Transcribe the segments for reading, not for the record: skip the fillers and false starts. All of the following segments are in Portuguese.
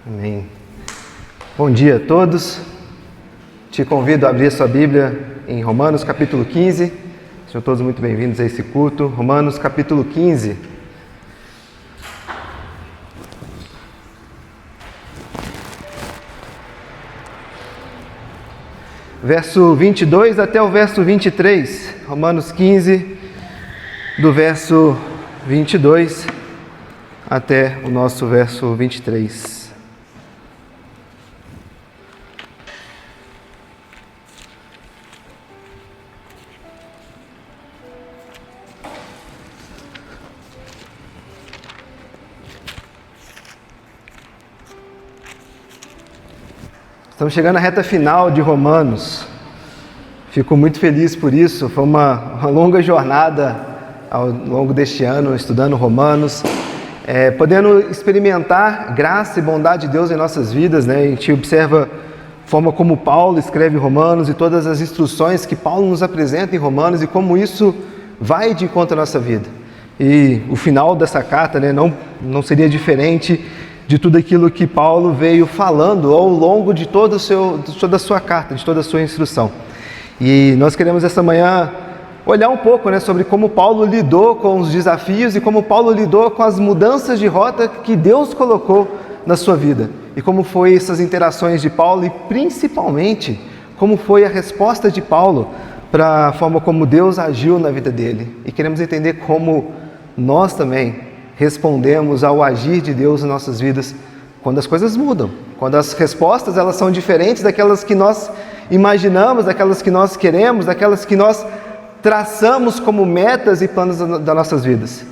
Amém. Bom dia a todos. Te convido a abrir sua Bíblia em Romanos capítulo 15. Sejam todos muito bem-vindos a esse culto. Romanos capítulo 15. Verso 22 até o verso 23. Romanos 15, do verso 22 até o nosso verso 23. Estamos chegando à reta final de Romanos. Fico muito feliz por isso. Foi uma longa jornada ao longo deste ano, estudando Romanos, podendo experimentar graça e bondade de Deus em nossas vidas, né? A gente observa a forma como Paulo escreve Romanos e todas as instruções que Paulo nos apresenta em Romanos e como isso vai de encontro à nossa vida. E o final dessa carta, né, não seria diferente de tudo aquilo que Paulo veio falando ao longo de toda a sua carta, de toda a sua instrução. E nós queremos essa manhã olhar um pouco, né, sobre como Paulo lidou com os desafios e como Paulo lidou com as mudanças de rota que Deus colocou na sua vida. E como foi essas interações de Paulo e principalmente como foi a resposta de Paulo para a forma como Deus agiu na vida dele. E queremos entender como nós também respondemos ao agir de Deus em nossas vidas quando as coisas mudam, quando as respostas elas são diferentes daquelas que nós imaginamos, daquelas que nós queremos, daquelas que nós traçamos como metas e planos das nossas vidas.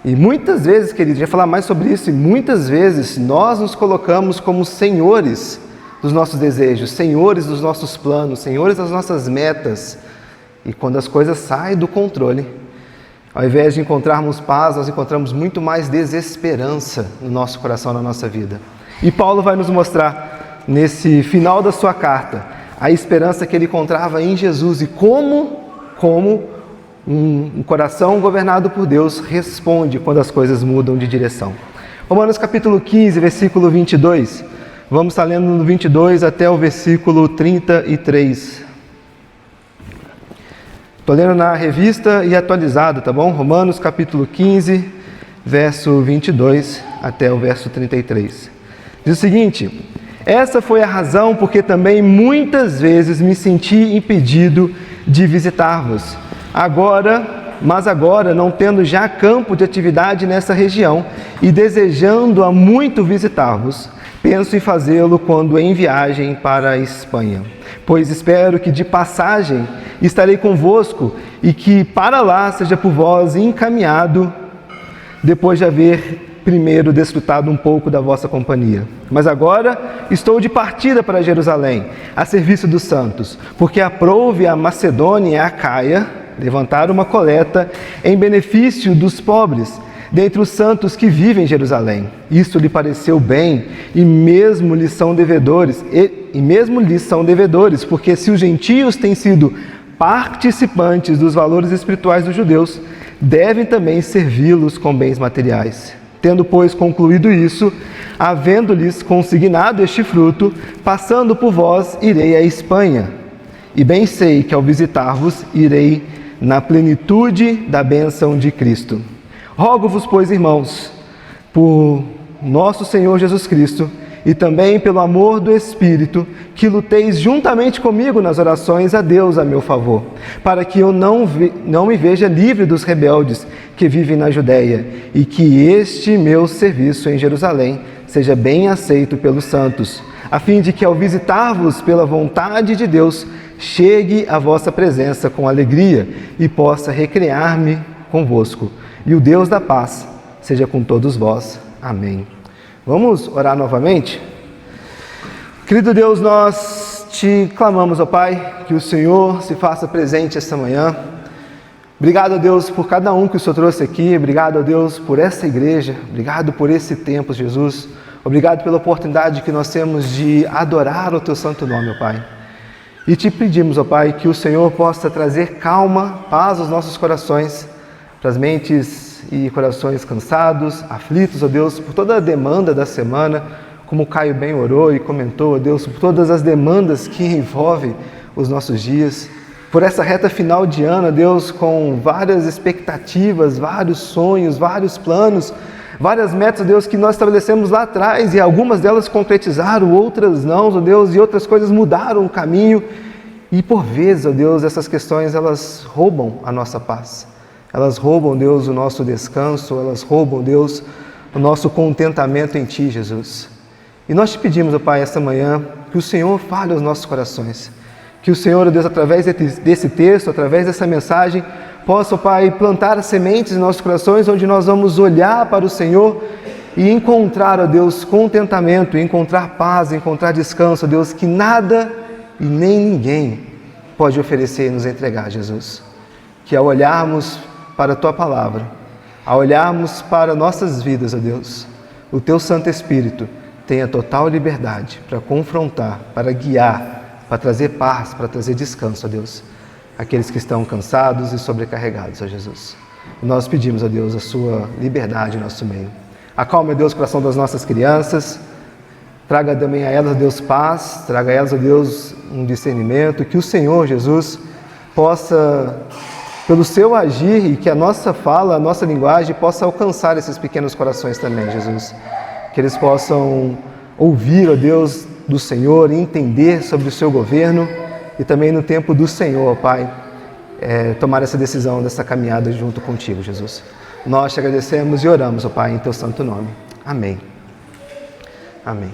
E muitas vezes, queridos, já falar mais sobre isso, e muitas vezes nós nos colocamos como senhores dos nossos desejos, senhores dos nossos planos, senhores das nossas metas. E quando as coisas saem do controle, ao invés de encontrarmos paz, nós encontramos muito mais desesperança no nosso coração, na nossa vida. E Paulo vai nos mostrar, nesse final da sua carta, a esperança que ele encontrava em Jesus e como um coração governado por Deus responde quando as coisas mudam de direção. Romanos capítulo 15, versículo 22. Vamos estar lendo do 22 até o versículo 33. Estou lendo na revista e atualizada, tá bom? Romanos capítulo 15, verso 22 até o verso 33. Diz o seguinte: essa foi a razão porque também muitas vezes me senti impedido de visitar-vos. Mas agora, não tendo já campo de atividade nessa região e desejando há muito visitar-vos, penso em fazê-lo quando em viagem para a Espanha. Pois espero que de passagem estarei convosco e que para lá seja por vós encaminhado, depois de haver primeiro desfrutado um pouco da vossa companhia. Mas agora estou de partida para Jerusalém, a serviço dos santos, porque aprouve a Macedônia e a Acaia levantar uma coleta em benefício dos pobres, dentre os santos que vivem em Jerusalém. Isso lhe pareceu bem, e mesmo lhes são devedores, porque se os gentios têm sido participantes dos valores espirituais dos judeus, devem também servi-los com bens materiais. Tendo, pois, concluído isso, havendo-lhes consignado este fruto, passando por vós, irei à Espanha. E bem sei que ao visitar-vos, irei na plenitude da bênção de Cristo. Rogo-vos, pois, irmãos, por nosso Senhor Jesus Cristo, e também pelo amor do Espírito, que luteis juntamente comigo nas orações a Deus a meu favor, para que eu não me veja livre dos rebeldes que vivem na Judéia, e que este meu serviço em Jerusalém seja bem aceito pelos santos, a fim de que ao visitar-vos pela vontade de Deus, chegue à vossa presença com alegria e possa recrear-me convosco. E o Deus da paz seja com todos vós. Amém. Vamos orar novamente? Querido Deus, nós te clamamos, ó Pai, que o Senhor se faça presente esta manhã. Obrigado, ó Deus, por cada um que o Senhor trouxe aqui. Obrigado, ó Deus, por essa igreja. Obrigado por esse tempo, Jesus. Obrigado pela oportunidade que nós temos de adorar o Teu santo nome, ó Pai. E te pedimos, ó Pai, que o Senhor possa trazer calma, paz aos nossos corações, para as mentes e corações cansados, aflitos, ó Deus, por toda a demanda da semana, como o Caio bem orou e comentou, ó Deus, por todas as demandas que envolvem os nossos dias, por essa reta final de ano, ó Deus, com várias expectativas, vários sonhos, vários planos, várias metas, ó Deus, que nós estabelecemos lá atrás e algumas delas se concretizaram, outras não, ó Deus, e outras coisas mudaram o caminho. E por vezes, ó Deus, essas questões elas roubam a nossa paz. Elas roubam, Deus, o nosso descanso, elas roubam, Deus, o nosso contentamento em Ti, Jesus. E nós te pedimos, ó Pai, esta manhã, que o Senhor fale aos nossos corações. Que o Senhor, ó Deus, através desse texto, através dessa mensagem, possa, ó Pai, plantar sementes em nossos corações, onde nós vamos olhar para o Senhor e encontrar, ó Deus, contentamento, encontrar paz, encontrar descanso, ó Deus, que nada e nem ninguém pode oferecer e nos entregar, Jesus. Que ao olharmos para a Tua Palavra, ao olharmos para nossas vidas, ó Deus, o Teu Santo Espírito tenha total liberdade para confrontar, para guiar, para trazer paz, para trazer descanso, ó Deus, aqueles que estão cansados e sobrecarregados, ó Jesus. Nós pedimos, ó Deus, a Sua liberdade em nosso meio. Acalme, ó Deus, o coração das nossas crianças, traga também a elas, ó Deus, paz, traga a elas, ó Deus, um discernimento, que o Senhor, Jesus, possa, pelo Seu agir e que a nossa fala, a nossa linguagem possa alcançar esses pequenos corações também, Jesus. Que eles possam ouvir, ó Deus, do Senhor, entender sobre o Seu governo e também no tempo do Senhor, ó Pai, tomar essa decisão dessa caminhada junto contigo, Jesus. Nós te agradecemos e oramos, ó Pai, em Teu santo nome. Amém. Amém.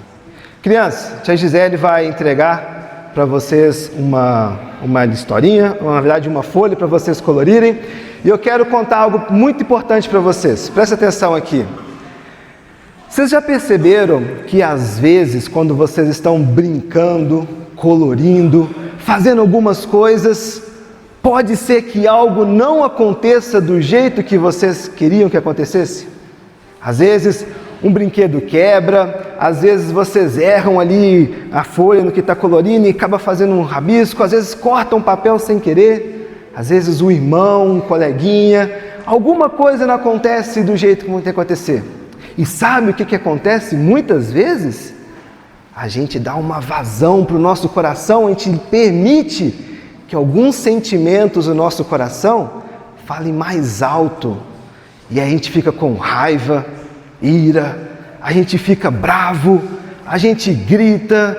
Crianças, a tia Gisele vai entregar para vocês uma historinha, na verdade uma folha para vocês colorirem, e eu quero contar algo muito importante para vocês. Presta atenção aqui. Vocês já perceberam que às vezes, quando vocês estão brincando, colorindo, fazendo algumas coisas, pode ser que algo não aconteça do jeito que vocês queriam que acontecesse? Às vezes um brinquedo quebra, às vezes vocês erram ali a folha no que está colorindo e acaba fazendo um rabisco, às vezes cortam um papel sem querer, às vezes o irmão, um coleguinha, alguma coisa não acontece do jeito que tem que acontecer. E sabe o que acontece muitas vezes? A gente dá uma vazão para o nosso coração, a gente permite que alguns sentimentos do nosso coração falem mais alto. E aí a gente fica com raiva, ira, a gente fica bravo, a gente grita,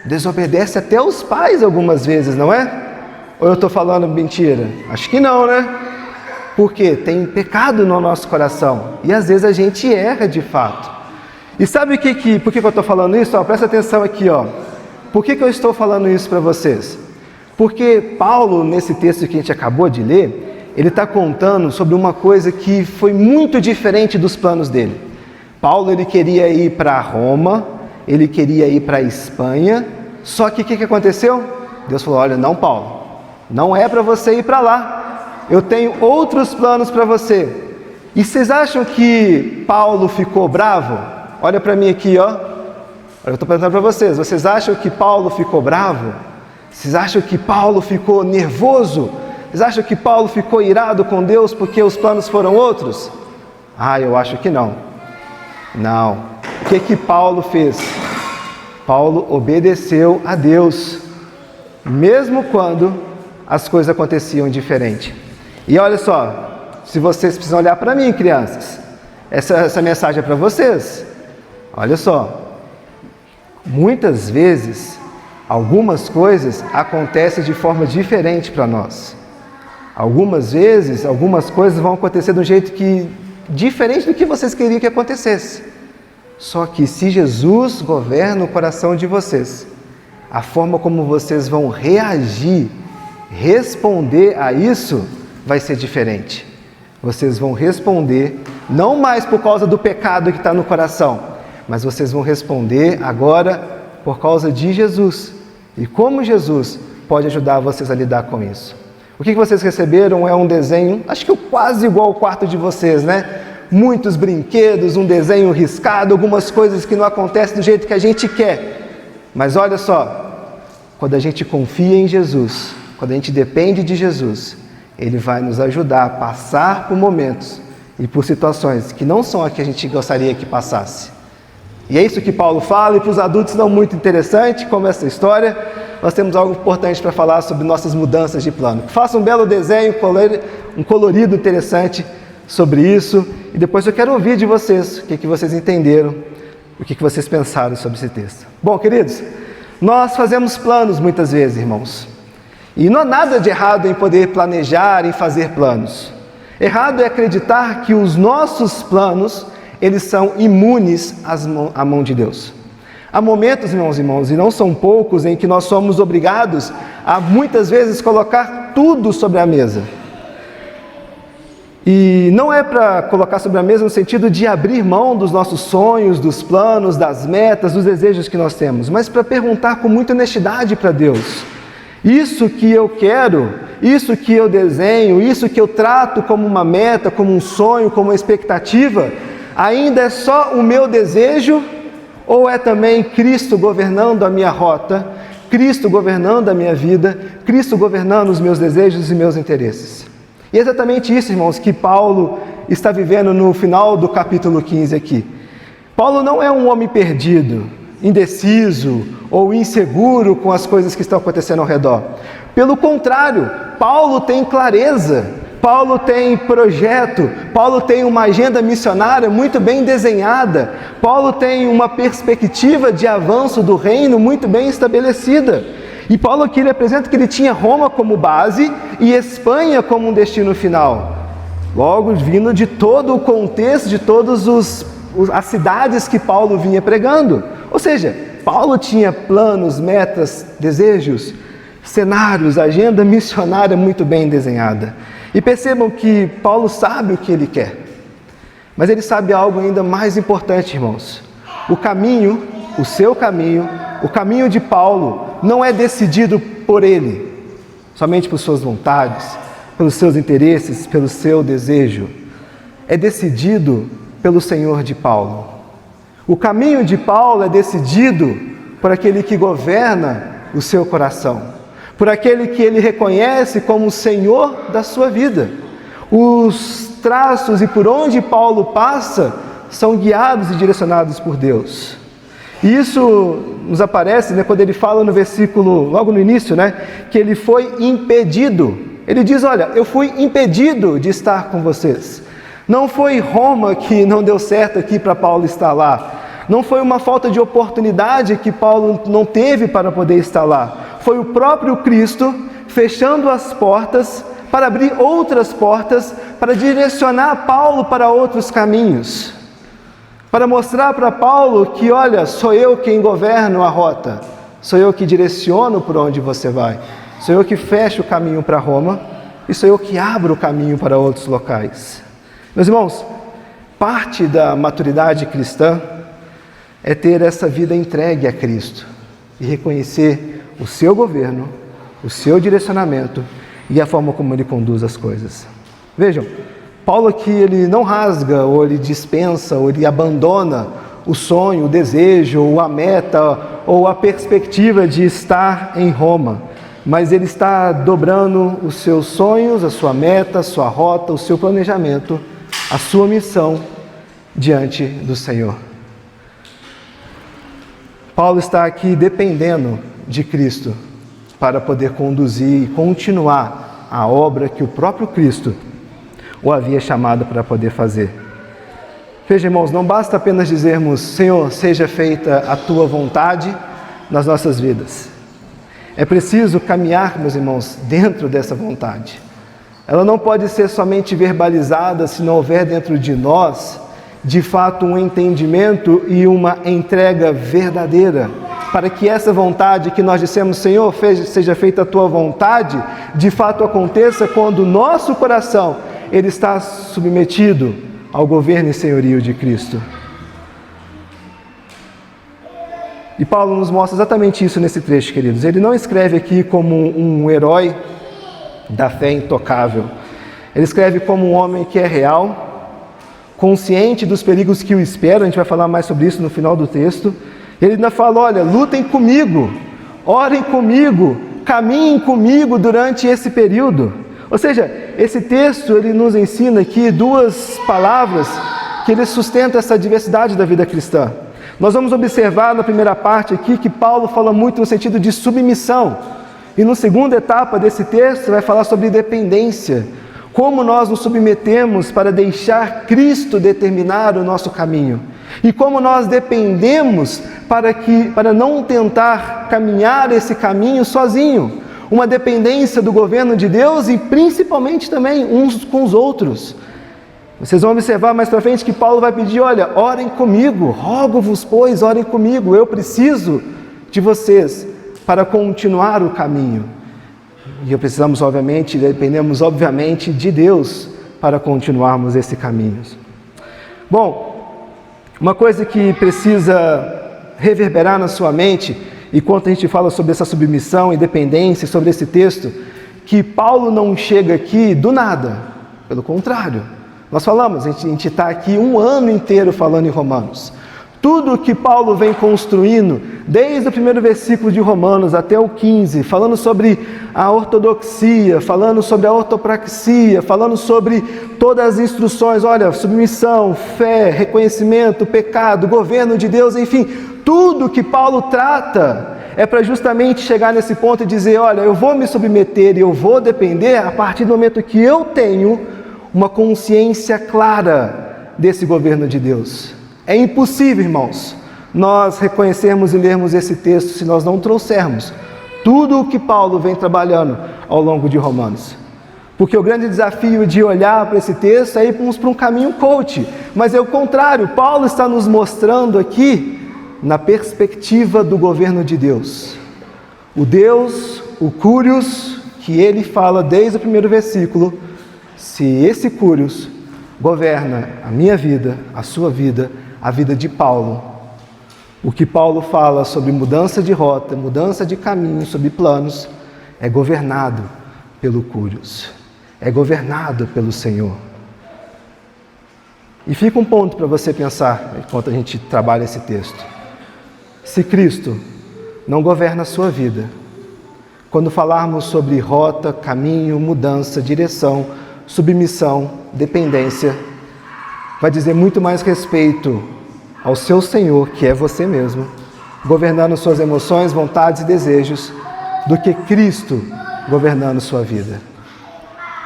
desobedece até os pais algumas vezes, não é? Ou eu estou falando mentira? Acho que não, né? Porque tem pecado no nosso coração e às vezes a gente erra de fato. E sabe por que eu estou falando isso? Presta atenção aqui, ó. Por que eu estou falando isso para vocês? Porque Paulo, nesse texto que a gente acabou de ler, ele está contando sobre uma coisa que foi muito diferente dos planos dele. Paulo, ele queria ir para Roma, ele queria ir para a Espanha, só que o que aconteceu? Deus falou, olha, não, Paulo, não é para você ir para lá, eu tenho outros planos para você. E vocês acham que Paulo ficou bravo? Olha para mim aqui, ó. Eu estou perguntando para vocês, vocês acham que Paulo ficou bravo? Vocês acham que Paulo ficou nervoso? Vocês acham que Paulo ficou irado com Deus porque os planos foram outros? Eu acho que não. Não. O que Paulo fez? Paulo obedeceu a Deus, mesmo quando as coisas aconteciam diferente. E olha só, se vocês precisam olhar para mim, crianças, essa mensagem é para vocês. Olha só, muitas vezes, algumas coisas acontecem de forma diferente para nós. Algumas vezes, algumas coisas vão acontecer de um jeito diferente do que vocês queriam que acontecesse. Só que se Jesus governa o coração de vocês, a forma como vocês vão reagir, responder a isso, vai ser diferente. Vocês vão responder, não mais por causa do pecado que está no coração, mas vocês vão responder agora por causa de Jesus. E como Jesus pode ajudar vocês a lidar com isso. O que vocês receberam é um desenho, acho que quase igual ao quarto de vocês, né? Muitos brinquedos, um desenho riscado, algumas coisas que não acontecem do jeito que a gente quer. Mas olha só, quando a gente confia em Jesus, quando a gente depende de Jesus, Ele vai nos ajudar a passar por momentos e por situações que não são a que a gente gostaria que passasse. E é isso que Paulo fala, e para os adultos não muito interessante, como essa história, nós temos algo importante para falar sobre nossas mudanças de plano. Faça um belo desenho, um colorido interessante sobre isso, e depois eu quero ouvir de vocês o que vocês entenderam, o que vocês pensaram sobre esse texto. Bom, queridos, nós fazemos planos muitas vezes, irmãos, e não há nada de errado em poder planejar, em fazer planos. Errado é acreditar que os nossos planos, eles são imunes à mão de Deus. Há momentos, irmãos, e não são poucos, em que nós somos obrigados a muitas vezes colocar tudo sobre a mesa. E não é para colocar sobre a mesa no sentido de abrir mão dos nossos sonhos, dos planos, das metas, dos desejos que nós temos, mas para perguntar com muita honestidade para Deus: isso que eu quero, isso que eu desenho, isso que eu trato como uma meta, como um sonho, como uma expectativa, ainda é só o meu desejo, ou é também Cristo governando a minha rota, Cristo governando a minha vida, Cristo governando os meus desejos e meus interesses? E é exatamente isso, irmãos, que Paulo está vivendo no final do capítulo 15 aqui. Paulo não é um homem perdido, indeciso ou inseguro com as coisas que estão acontecendo ao redor. Pelo contrário, Paulo tem clareza, Paulo tem projeto, Paulo tem uma agenda missionária muito bem desenhada, Paulo tem uma perspectiva de avanço do reino muito bem estabelecida. E Paulo aqui ele apresenta que ele tinha Roma como base e Espanha como um destino final. Logo, vindo de todo o contexto, de todas as cidades que Paulo vinha pregando. Ou seja, Paulo tinha planos, metas, desejos, cenários, agenda missionária muito bem desenhada. E percebam que Paulo sabe o que ele quer. Mas ele sabe algo ainda mais importante, irmãos. O caminho, o seu caminho, o caminho de Paulo não é decidido por ele, somente por suas vontades, pelos seus interesses, pelo seu desejo. É decidido pelo Senhor de Paulo. O caminho de Paulo é decidido por aquele que governa o seu coração, por aquele que ele reconhece como o Senhor da sua vida. Os traços e por onde Paulo passa são guiados e direcionados por Deus. E isso nos aparece, quando ele fala no versículo, logo no início, que ele foi impedido. Ele diz: olha, eu fui impedido de estar com vocês. Não foi Roma que não deu certo aqui para Paulo estar lá. Não foi uma falta de oportunidade que Paulo não teve para poder estar lá. Foi o próprio Cristo fechando as portas para abrir outras portas, para direcionar Paulo para outros caminhos. Para mostrar para Paulo que, olha, sou eu quem governo a rota, sou eu que direciono por onde você vai, sou eu que fecho o caminho para Roma e sou eu que abro o caminho para outros locais. Meus irmãos, parte da maturidade cristã é ter essa vida entregue a Cristo e reconhecer o seu governo, o seu direcionamento e a forma como Ele conduz as coisas. Vejam, Paulo aqui ele não rasga, ou ele dispensa, ou ele abandona o sonho, o desejo, ou a meta, ou a perspectiva de estar em Roma, mas ele está dobrando os seus sonhos, a sua meta, a sua rota, o seu planejamento, a sua missão diante do Senhor. Paulo está aqui dependendo de Cristo para poder conduzir e continuar a obra que o próprio Cristo o havia chamado para poder fazer. Veja, irmãos, não basta apenas dizermos: Senhor, seja feita a Tua vontade nas nossas vidas. É preciso caminhar, meus irmãos, dentro dessa vontade. Ela não pode ser somente verbalizada se não houver dentro de nós, de fato, um entendimento e uma entrega verdadeira, para que essa vontade que nós dissemos: Senhor, seja feita a Tua vontade, de fato aconteça quando o nosso coração ele está submetido ao governo e senhorio de Cristo. E Paulo nos mostra exatamente isso nesse trecho, queridos. Ele não escreve aqui como um herói da fé intocável. Ele escreve como um homem que é real, consciente dos perigos que o esperam. A gente vai falar mais sobre isso no final do texto. Ele ainda fala: olha, lutem comigo, orem comigo, caminhem comigo durante esse período. Ou seja, esse texto ele nos ensina aqui duas palavras que ele sustenta essa diversidade da vida cristã. Nós vamos observar na primeira parte aqui que Paulo fala muito no sentido de submissão. E na segunda etapa desse texto vai falar sobre dependência. Como nós nos submetemos para deixar Cristo determinar o nosso caminho. E como nós dependemos para não tentar caminhar esse caminho sozinho. Uma dependência do governo de Deus e principalmente também uns com os outros. Vocês vão observar mais para frente que Paulo vai pedir, olha, orem comigo, rogo-vos, pois, orem comigo, eu preciso de vocês para continuar o caminho. E dependemos obviamente de Deus para continuarmos esse caminho. Bom, uma coisa que precisa reverberar na sua mente, enquanto a gente fala sobre essa submissão e dependência, sobre esse texto, que Paulo não chega aqui do nada, pelo contrário. Nós falamos, a gente está aqui um ano inteiro falando em Romanos. Tudo que Paulo vem construindo, desde o primeiro versículo de Romanos até o 15, falando sobre a ortodoxia, falando sobre a ortopraxia, falando sobre todas as instruções, olha, submissão, fé, reconhecimento, pecado, governo de Deus, enfim, tudo que Paulo trata é para justamente chegar nesse ponto e dizer, olha, eu vou me submeter e eu vou depender a partir do momento que eu tenho uma consciência clara desse governo de Deus. É impossível, irmãos, nós reconhecermos e lermos esse texto se nós não trouxermos tudo o que Paulo vem trabalhando ao longo de Romanos. Porque o grande desafio de olhar para esse texto é irmos para um caminho coach, mas é o contrário, Paulo está nos mostrando aqui na perspectiva do governo de Deus. O Deus, o Curios, que ele fala desde o primeiro versículo, se esse Curios governa a minha vida, a sua vida, a vida de Paulo, o que Paulo fala sobre mudança de rota, mudança de caminho, sobre planos, é governado pelo Curios, é governado pelo Senhor. E fica um ponto para você pensar, enquanto a gente trabalha esse texto. Se Cristo não governa a sua vida, quando falarmos sobre rota, caminho, mudança, direção, submissão, dependência, vai dizer muito mais respeito ao seu Senhor, que é você mesmo, governando suas emoções, vontades e desejos, do que Cristo governando sua vida.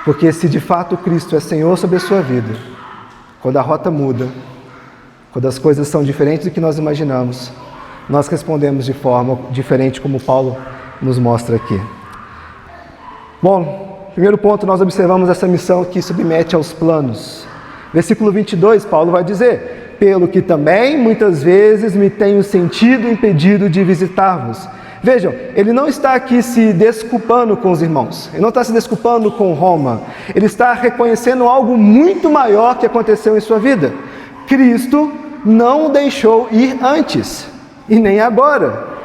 Porque se de fato Cristo é Senhor sobre a sua vida, quando a rota muda, quando as coisas são diferentes do que nós imaginamos, nós respondemos de forma diferente, como Paulo nos mostra aqui. Bom, primeiro ponto, nós observamos essa missão que submete aos planos. Versículo 22, Paulo vai dizer, pelo que também muitas vezes me tenho sentido impedido de visitar-vos. Vejam, ele não está aqui se desculpando com os irmãos, ele não está se desculpando com Roma, ele está reconhecendo algo muito maior que aconteceu em sua vida. Cristo não o deixou ir antes, e nem agora.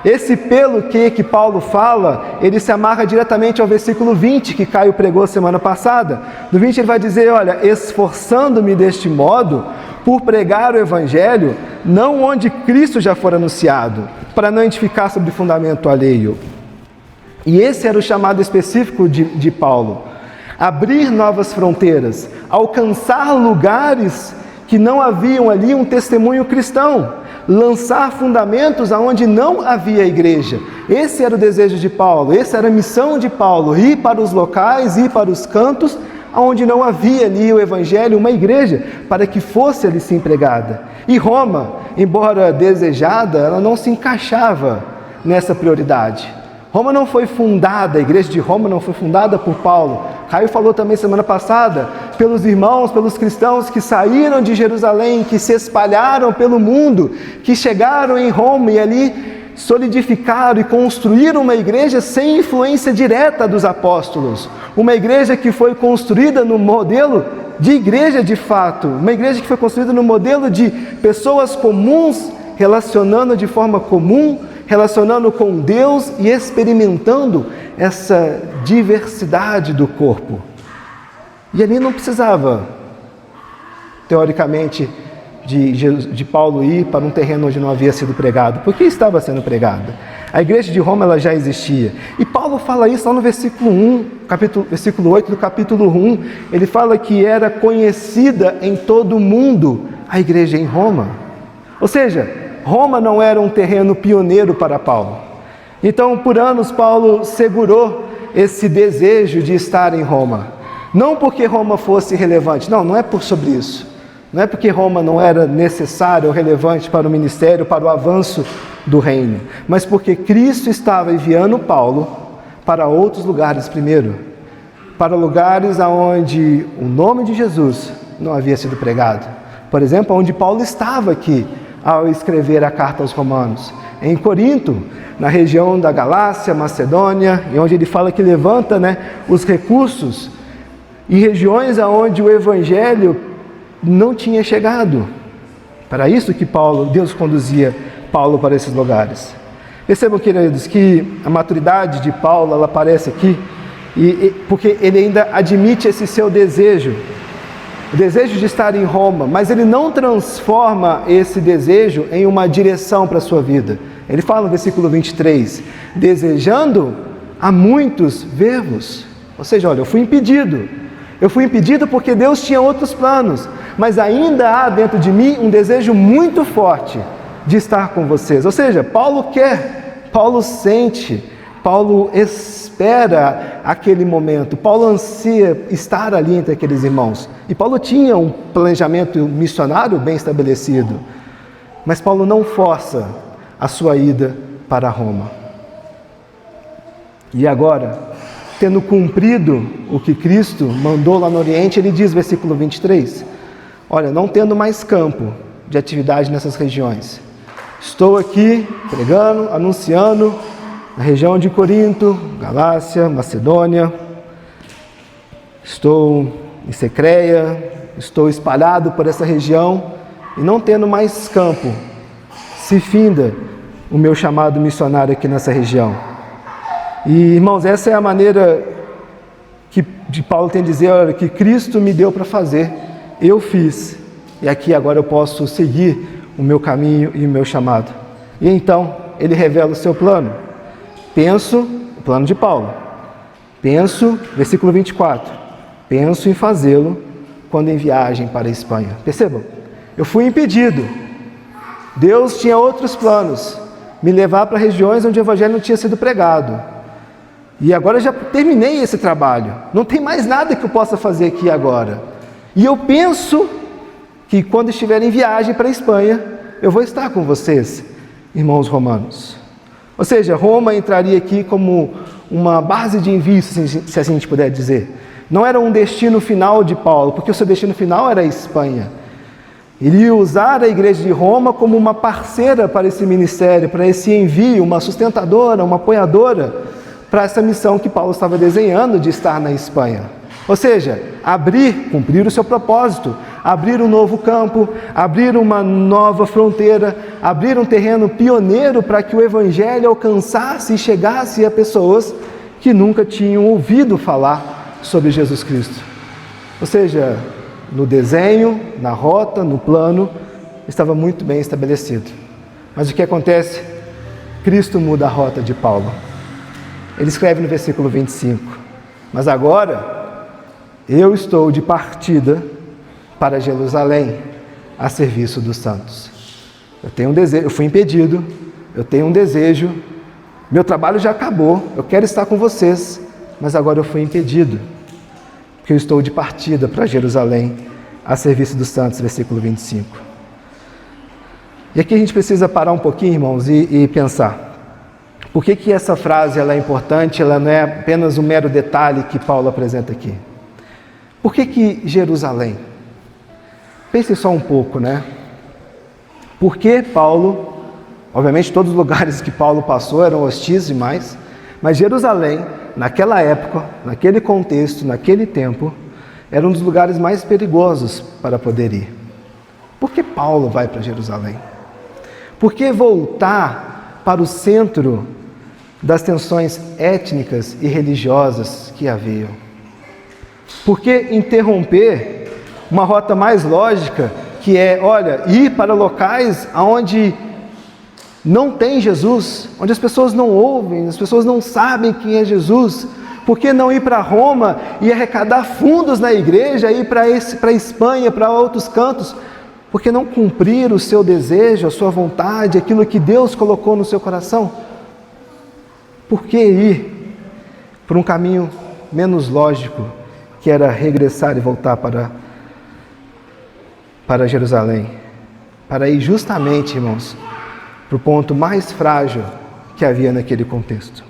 Esse pelo que Paulo fala, ele se amarra diretamente ao versículo 20, que Caio pregou semana passada. No 20 ele vai dizer, olha, esforçando-me deste modo, por pregar o Evangelho, não onde Cristo já for anunciado, para não edificar sobre fundamento alheio. E esse era o chamado específico de Paulo. Abrir novas fronteiras, alcançar lugares que não haviam ali um testemunho cristão, lançar fundamentos aonde não havia igreja. Esse era o desejo de Paulo, essa era a missão de Paulo, ir para os locais, ir para os cantos, onde não havia ali o Evangelho, uma igreja, para que fosse ali sim pregada. E Roma, embora desejada, ela não se encaixava nessa prioridade. Roma não foi fundada, a igreja de Roma não foi fundada por Paulo. Caio falou também semana passada, pelos irmãos, pelos cristãos que saíram de Jerusalém, que se espalharam pelo mundo, que chegaram em Roma e ali solidificaram e construíram uma igreja sem influência direta dos apóstolos. Uma igreja que foi construída no modelo de igreja de fato, uma igreja que foi construída no modelo de pessoas comuns, relacionando de forma comum, relacionando com Deus e experimentando essa diversidade do corpo. E ali não precisava, teoricamente, de Paulo ir para um terreno onde não havia sido pregado, porque estava sendo pregada. A igreja de Roma ela já existia. E Paulo fala isso lá no versículo 1, versículo 8 do capítulo 1. Ele fala que era conhecida em todo o mundo a igreja em Roma. Ou seja, Roma não era um terreno pioneiro para Paulo. Então, por anos, Paulo segurou esse desejo de estar em Roma. Não porque Roma fosse relevante, não é sobre isso. Não é porque Roma não era necessária ou relevante para o ministério, para o avanço do reino, mas porque Cristo estava enviando Paulo para outros lugares primeiro, para lugares onde o nome de Jesus não havia sido pregado. Por exemplo, onde Paulo estava aqui ao escrever a carta aos Romanos, em Corinto, na região da Galácia, Macedônia, e onde ele fala que levanta, os recursos em regiões onde o evangelho não tinha chegado. Para isso que Deus conduzia Paulo para esses lugares. Percebam, queridos, que a maturidade de Paulo, ela aparece aqui, porque ele ainda admite esse seu desejo, o desejo de estar em Roma, mas ele não transforma esse desejo em uma direção para a sua vida. Ele fala no versículo 23, desejando a muitos ver-vos. Ou seja, olha, eu fui impedido porque Deus tinha outros planos, mas ainda há dentro de mim um desejo muito forte de estar com vocês. Ou seja, Paulo quer, Paulo sente, Paulo espera aquele momento, Paulo ansia estar ali entre aqueles irmãos. E Paulo tinha um planejamento missionário bem estabelecido, mas Paulo não força a sua ida para Roma. E agora, tendo cumprido o que Cristo mandou lá no Oriente, ele diz, versículo 23, olha, não tendo mais campo de atividade nessas regiões, estou aqui pregando, anunciando, na região de Corinto, Galácia, Macedônia, estou em Secreia, estou espalhado por essa região, e não tendo mais campo, se finda o meu chamado missionário aqui nessa região. E, irmãos, essa é a maneira que de Paulo tem de dizer, olha, que Cristo me deu para fazer, eu fiz, e aqui agora eu posso seguir o meu caminho e o meu chamado. E então, ele revela o seu plano. O plano de Paulo, versículo 24, penso em fazê-lo quando em viagem para a Espanha. Percebam, eu fui impedido, Deus tinha outros planos, me levar para regiões onde o evangelho não tinha sido pregado, e agora eu já terminei esse trabalho, não tem mais nada que eu possa fazer aqui agora, e eu penso que quando estiver em viagem para a Espanha, eu vou estar com vocês, irmãos romanos. Ou seja, Roma entraria aqui como uma base de envio, se assim a gente puder dizer. Não era um destino final de Paulo, porque o seu destino final era a Espanha. Ele ia usar a igreja de Roma como uma parceira para esse ministério, para esse envio, uma sustentadora, uma apoiadora, para essa missão que Paulo estava desenhando de estar na Espanha. Ou seja, cumprir o seu propósito, abrir um novo campo, abrir uma nova fronteira, abrir um terreno pioneiro para que o evangelho alcançasse e chegasse a pessoas que nunca tinham ouvido falar sobre Jesus Cristo. Ou seja, no desenho, na rota, no plano, estava muito bem estabelecido. Mas o que acontece? Cristo muda a rota de Paulo. Ele escreve no versículo 25, mas agora eu estou de partida para Jerusalém, a serviço dos santos. Eu tenho um desejo, eu fui impedido, eu tenho um desejo, meu trabalho já acabou, eu quero estar com vocês, mas agora eu fui impedido, porque eu estou de partida para Jerusalém, a serviço dos santos, versículo 25. E aqui a gente precisa parar um pouquinho, irmãos, e pensar, por que essa frase ela é importante, ela não é apenas um mero detalhe que Paulo apresenta aqui. Por que Jerusalém? Pense só um pouco, Porque Paulo, obviamente todos os lugares que Paulo passou eram hostis demais, mas Jerusalém, naquela época, naquele contexto, naquele tempo, era um dos lugares mais perigosos para poder ir. Por que Paulo vai para Jerusalém? Por que voltar para o centro das tensões étnicas e religiosas que haviam? Por que interromper uma rota mais lógica, que é, ir para locais onde não tem Jesus, onde as pessoas não ouvem, as pessoas não sabem quem é Jesus? Por que não ir para Roma e arrecadar fundos na igreja, ir para a Espanha, para outros cantos, Por que não cumprir o seu desejo, a sua vontade, aquilo que Deus colocou no seu coração? Por que ir por um caminho menos lógico, que era regressar e voltar para Jerusalém? Para ir justamente, irmãos, para o ponto mais frágil que havia naquele contexto.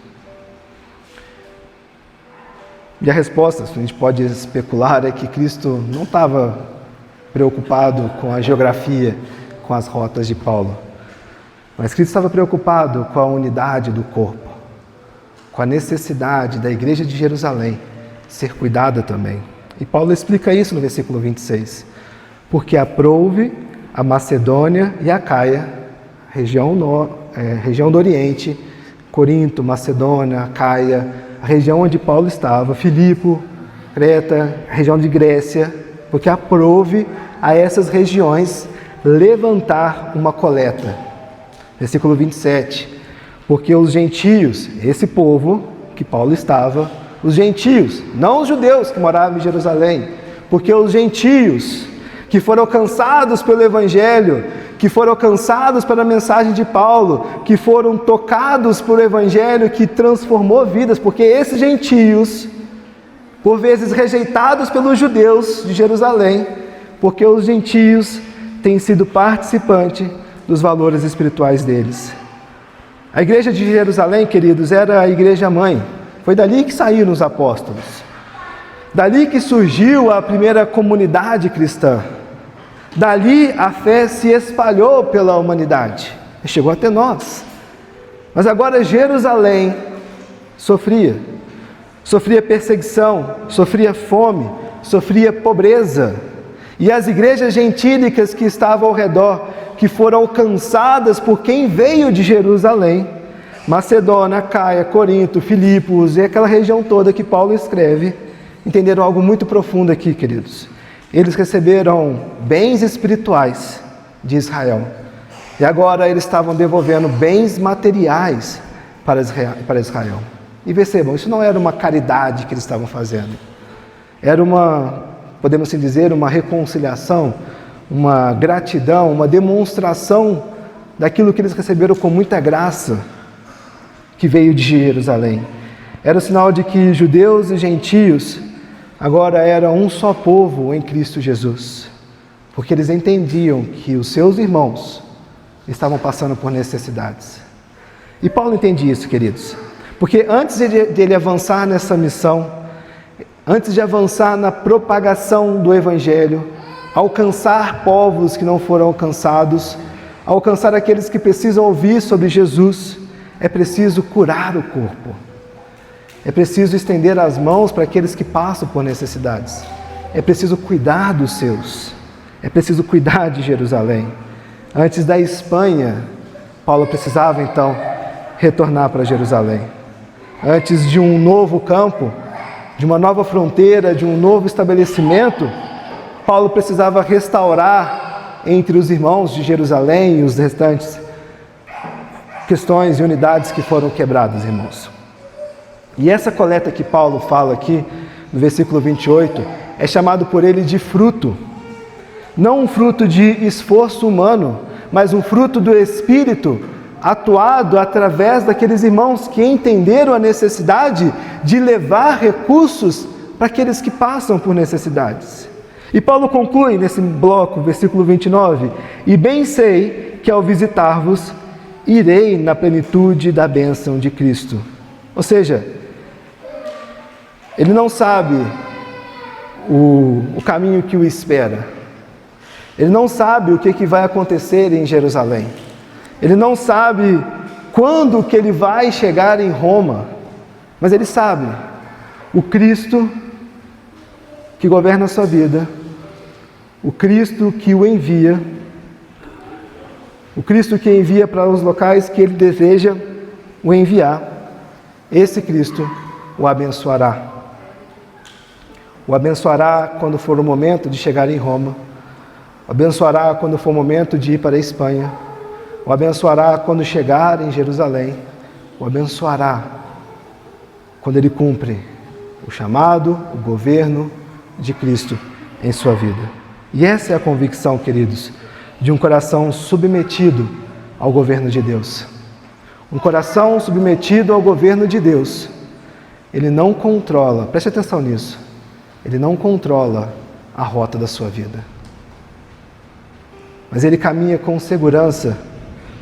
E a resposta, a gente pode especular, é que Cristo não estava preocupado com a geografia, com as rotas de Paulo. Mas Cristo estava preocupado com a unidade do corpo, com a necessidade da igreja de Jerusalém ser cuidada também. E Paulo explica isso no versículo 26. Porque aprouve a Macedônia e a Caia, região do Oriente, Corinto, Macedônia, Caia, a região onde Paulo estava, Filipe, Creta, região de Grécia, porque aprouve a essas regiões levantar uma coleta. Versículo 27. Porque os gentios, esse povo que Paulo estava, os gentios, não os judeus que moravam em Jerusalém, porque os gentios que foram alcançados pelo Evangelho, que foram alcançados pela mensagem de Paulo, que foram tocados por o Evangelho que transformou vidas, porque esses gentios, por vezes rejeitados pelos judeus de Jerusalém, porque os gentios têm sido participantes dos valores espirituais deles. A igreja de Jerusalém, queridos, era a igreja mãe. Foi dali que saíram os apóstolos. Dali que surgiu a primeira comunidade cristã. Dali a fé se espalhou pela humanidade e chegou até nós. Mas agora Jerusalém sofria perseguição, sofria fome, sofria pobreza. E as igrejas gentílicas que estavam ao redor, que foram alcançadas por quem veio de Jerusalém, Macedônia, Caia, Corinto, Filipos e aquela região toda que Paulo escreve, entenderam algo muito profundo aqui, queridos. Eles receberam bens espirituais de Israel. E agora eles estavam devolvendo bens materiais para Israel. E percebam, isso não era uma caridade que eles estavam fazendo. Era podemos assim dizer, uma reconciliação, uma gratidão, uma demonstração daquilo que eles receberam com muita graça, que veio de Jerusalém. Era o sinal de que judeus e gentios agora eram um só povo em Cristo Jesus, porque eles entendiam que os seus irmãos estavam passando por necessidades. E Paulo entende isso, queridos, porque antes dele avançar nessa missão, antes de avançar na propagação do Evangelho, alcançar povos que não foram alcançados, alcançar aqueles que precisam ouvir sobre Jesus, é preciso curar o corpo. É preciso estender as mãos para aqueles que passam por necessidades. É preciso cuidar dos seus. É preciso cuidar de Jerusalém. Antes da Espanha, Paulo precisava então retornar para Jerusalém. Antes de um novo campo, de uma nova fronteira, de um novo estabelecimento, Paulo precisava restaurar entre os irmãos de Jerusalém e os restantes questões e unidades que foram quebradas, irmãos. E essa coleta que Paulo fala aqui, no versículo 28, é chamado por ele de fruto. Não um fruto de esforço humano, mas um fruto do Espírito, atuado através daqueles irmãos que entenderam a necessidade de levar recursos para aqueles que passam por necessidades. E Paulo conclui nesse bloco, versículo 29, e bem sei que ao visitar-vos, irei na plenitude da bênção de Cristo. Ou seja, ele não sabe o caminho que o espera. Ele não sabe o que vai acontecer em Jerusalém. Ele não sabe quando que ele vai chegar em Roma. Mas ele sabe o Cristo que governa a sua vida, o Cristo que o envia, o Cristo que envia para os locais que ele deseja o enviar. Esse Cristo o abençoará. O abençoará quando for o momento de chegar em Roma. O abençoará quando for o momento de ir para a Espanha. O abençoará quando chegar em Jerusalém. O abençoará quando ele cumpre o chamado, o governo de Cristo em sua vida. E essa é a convicção, queridos, de um coração submetido ao governo de Deus. Um coração submetido ao governo de Deus, ele não controla, preste atenção nisso, ele não controla a rota da sua vida. Mas ele caminha com segurança,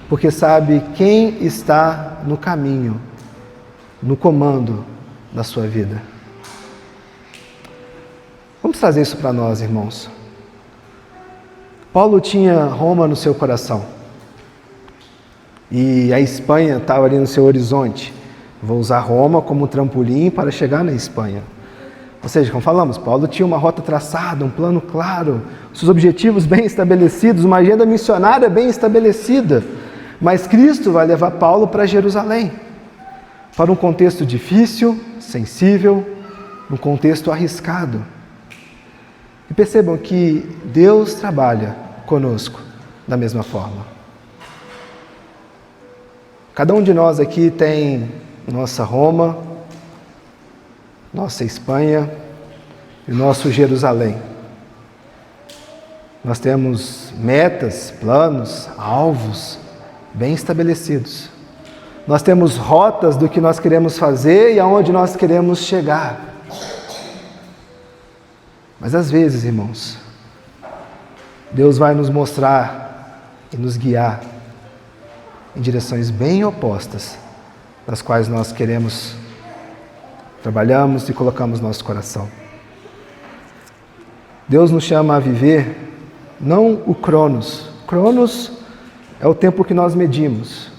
porque sabe quem está no caminho, no comando da sua vida. Vamos trazer isso para nós, irmãos. Paulo tinha Roma no seu coração. E a Espanha estava ali no seu horizonte. Vou usar Roma como trampolim para chegar na Espanha. Ou seja, como falamos, Paulo tinha uma rota traçada, um plano claro, seus objetivos bem estabelecidos, uma agenda missionária bem estabelecida. Mas Cristo vai levar Paulo para Jerusalém, para um contexto difícil, sensível, um contexto arriscado. E percebam que Deus trabalha conosco da mesma forma. Cada um de nós aqui tem nossa Roma, nossa Espanha e nosso Jerusalém. Nós temos metas, planos, alvos bem estabelecidos. Nós temos rotas do que nós queremos fazer e aonde nós queremos chegar. Mas às vezes, irmãos, Deus vai nos mostrar e nos guiar em direções bem opostas das quais nós trabalhamos e colocamos nosso coração. Deus nos chama a viver não o Cronos. Cronos é o tempo que nós medimos,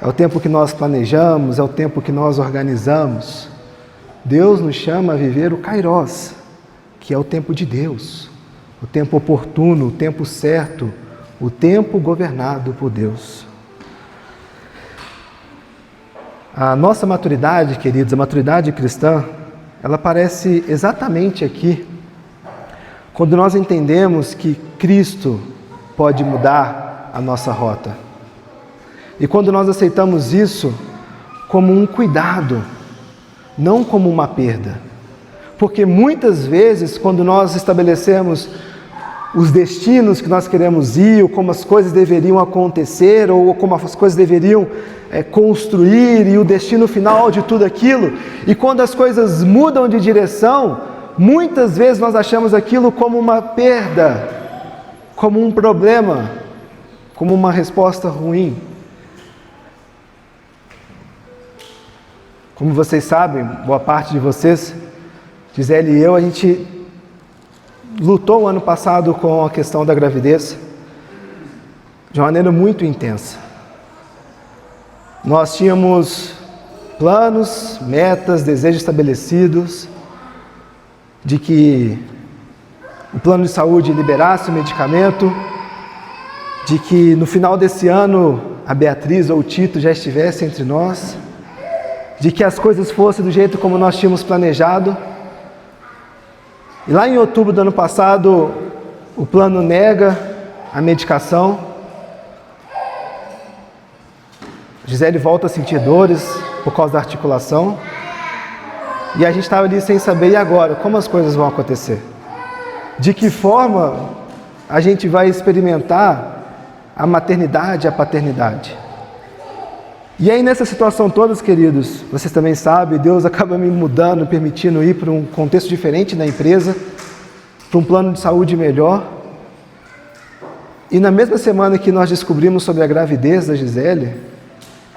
é o tempo que nós planejamos, é o tempo que nós organizamos. Deus nos chama a viver o Kairos, que é o tempo de Deus, o tempo oportuno, o tempo certo, o tempo governado por Deus. A nossa maturidade, queridos, a maturidade cristã, ela aparece exatamente aqui, quando nós entendemos que Cristo pode mudar a nossa rota. E quando nós aceitamos isso como um cuidado, não como uma perda. Porque muitas vezes, quando nós estabelecemos os destinos que nós queremos ir, ou como as coisas deveriam acontecer, ou como as coisas deveriam construir, e o destino final de tudo aquilo, e quando as coisas mudam de direção, muitas vezes nós achamos aquilo como uma perda, como um problema, como uma resposta ruim. Como vocês sabem, boa parte de vocês, Gisele e eu, a gente lutou o ano passado com a questão da gravidez de uma maneira muito intensa. Nós tínhamos planos, metas, desejos estabelecidos de que o plano de saúde liberasse o medicamento, de que no final desse ano a Beatriz ou o Tito já estivessem entre nós, de que as coisas fossem do jeito como nós tínhamos planejado. E lá em outubro do ano passado, o plano nega a medicação. Gisele volta a sentir dores por causa da articulação. E a gente estava ali sem saber, e agora? Como as coisas vão acontecer? De que forma a gente vai experimentar a maternidade e a paternidade? E aí nessa situação todas, queridos, vocês também sabem, Deus acaba me mudando, permitindo ir para um contexto diferente na empresa, para um plano de saúde melhor. E na mesma semana que nós descobrimos sobre a gravidez da Gisele,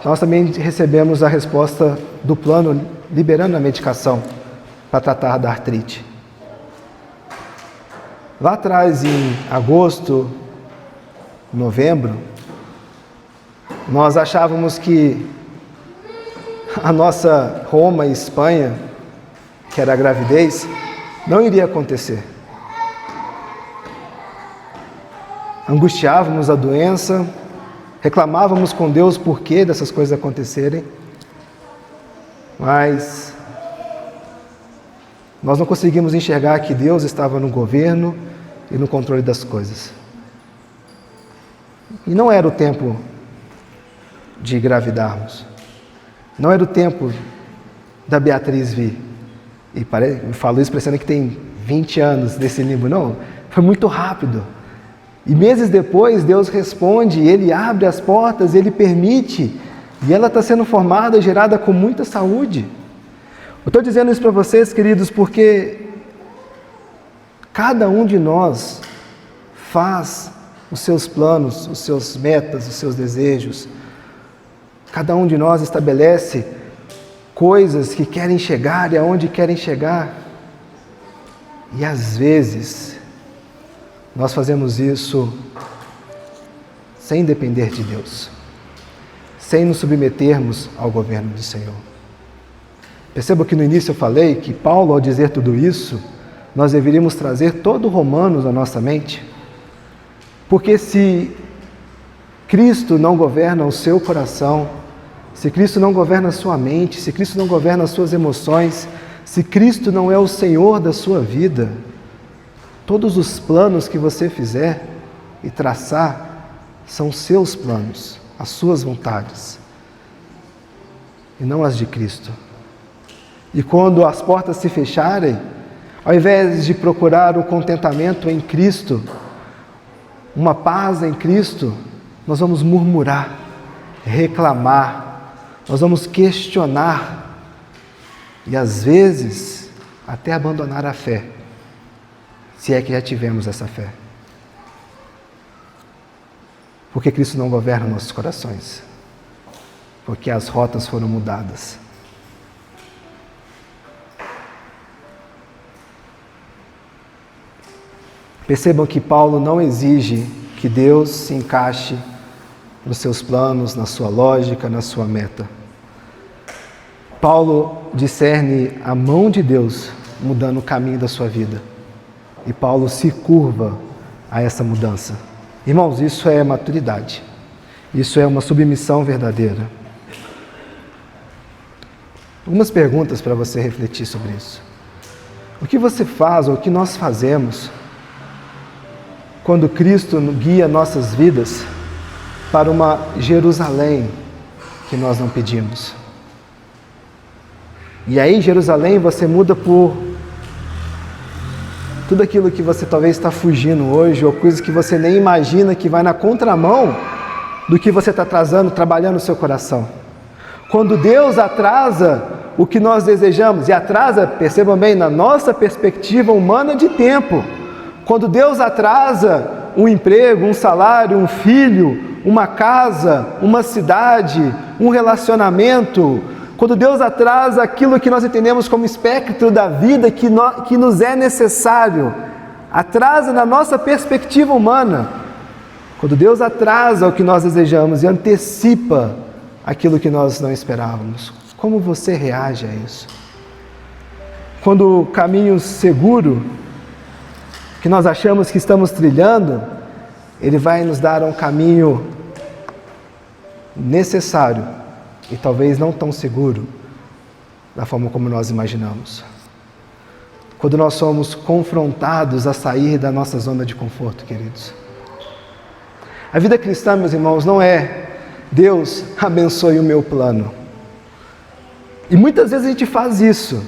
nós também recebemos a resposta do plano liberando a medicação para tratar da artrite. Lá atrás, em agosto, novembro, nós achávamos que a nossa Roma e Espanha, que era a gravidez, não iria acontecer. Angustiávamos a doença, reclamávamos com Deus por que dessas coisas acontecerem, mas nós não conseguimos enxergar que Deus estava no governo e no controle das coisas. E não era o tempo de engravidarmos. Não era o tempo da Beatriz vir. E eu falo isso parecendo que tem 20 anos desse limbo. Não, foi muito rápido. E meses depois, Deus responde, Ele abre as portas, Ele permite, e ela está sendo formada, gerada com muita saúde. Eu estou dizendo isso para vocês, queridos, porque cada um de nós faz os seus planos, os seus metas, os seus desejos. Cada um de nós estabelece coisas que querem chegar e aonde querem chegar. E às vezes, nós fazemos isso sem depender de Deus, sem nos submetermos ao governo do Senhor. Perceba que no início eu falei que Paulo, ao dizer tudo isso, nós deveríamos trazer todo Romanos na nossa mente, porque se Cristo não governa o seu coração, se Cristo não governa a sua mente, se Cristo não governa as suas emoções, se Cristo não é o Senhor da sua vida, todos os planos que você fizer e traçar são seus planos, as suas vontades, e não as de Cristo. E quando as portas se fecharem, ao invés de procurar o contentamento em Cristo, uma paz em Cristo, nós vamos murmurar, reclamar, nós vamos questionar e às vezes até abandonar a fé, se é que já tivemos essa fé. Porque Cristo não governa nossos corações, porque as rotas foram mudadas. Percebam que Paulo não exige que Deus se encaixe nos seus planos, na sua lógica, na sua meta. Paulo discerne a mão de Deus mudando o caminho da sua vida. E Paulo se curva a essa mudança. Irmãos, isso é maturidade. Isso é uma submissão verdadeira. Algumas perguntas para você refletir sobre isso. O que você faz, ou o que nós fazemos, quando Cristo guia nossas vidas para uma Jerusalém que nós não pedimos? E aí, em Jerusalém, você muda por tudo aquilo que você talvez está fugindo hoje, ou coisas que você nem imagina que vai na contramão do que você está trabalhando no seu coração. Quando Deus atrasa o que nós desejamos, e atrasa, percebam bem, na nossa perspectiva humana de tempo, quando Deus atrasa um emprego, um salário, um filho, uma casa, uma cidade, um relacionamento, quando Deus atrasa aquilo que nós entendemos como espectro da vida que nos é necessário, atrasa na nossa perspectiva humana, quando Deus atrasa o que nós desejamos e antecipa aquilo que nós não esperávamos, como você reage a isso? Quando o caminho seguro que nós achamos que estamos trilhando, Ele vai nos dar um caminho necessário e talvez não tão seguro da forma como nós imaginamos. Quando nós somos confrontados a sair da nossa zona de conforto, queridos. A vida cristã, meus irmãos, não é Deus abençoe o meu plano. E muitas vezes a gente faz isso.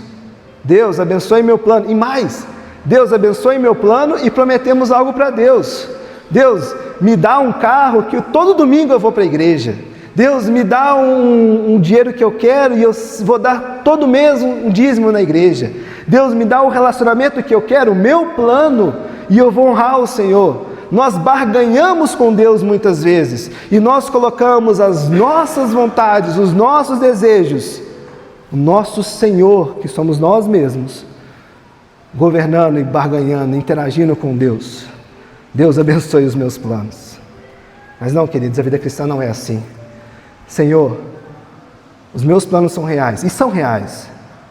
Deus abençoe meu plano. E mais, Deus abençoe meu plano e prometemos algo para Deus. Deus, me dá um carro que todo domingo eu vou para a igreja. Deus, me dá um dinheiro que eu quero e eu vou dar todo mês um dízimo na igreja. Deus, me dá o relacionamento que eu quero, o meu plano, e eu vou honrar o Senhor. Nós barganhamos com Deus muitas vezes e nós colocamos as nossas vontades, os nossos desejos, o nosso Senhor, que somos nós mesmos, governando e barganhando, interagindo com Deus. Deus abençoe os meus planos. Mas não, queridos, a vida cristã não é assim. Senhor, os meus planos são reais, e são reais.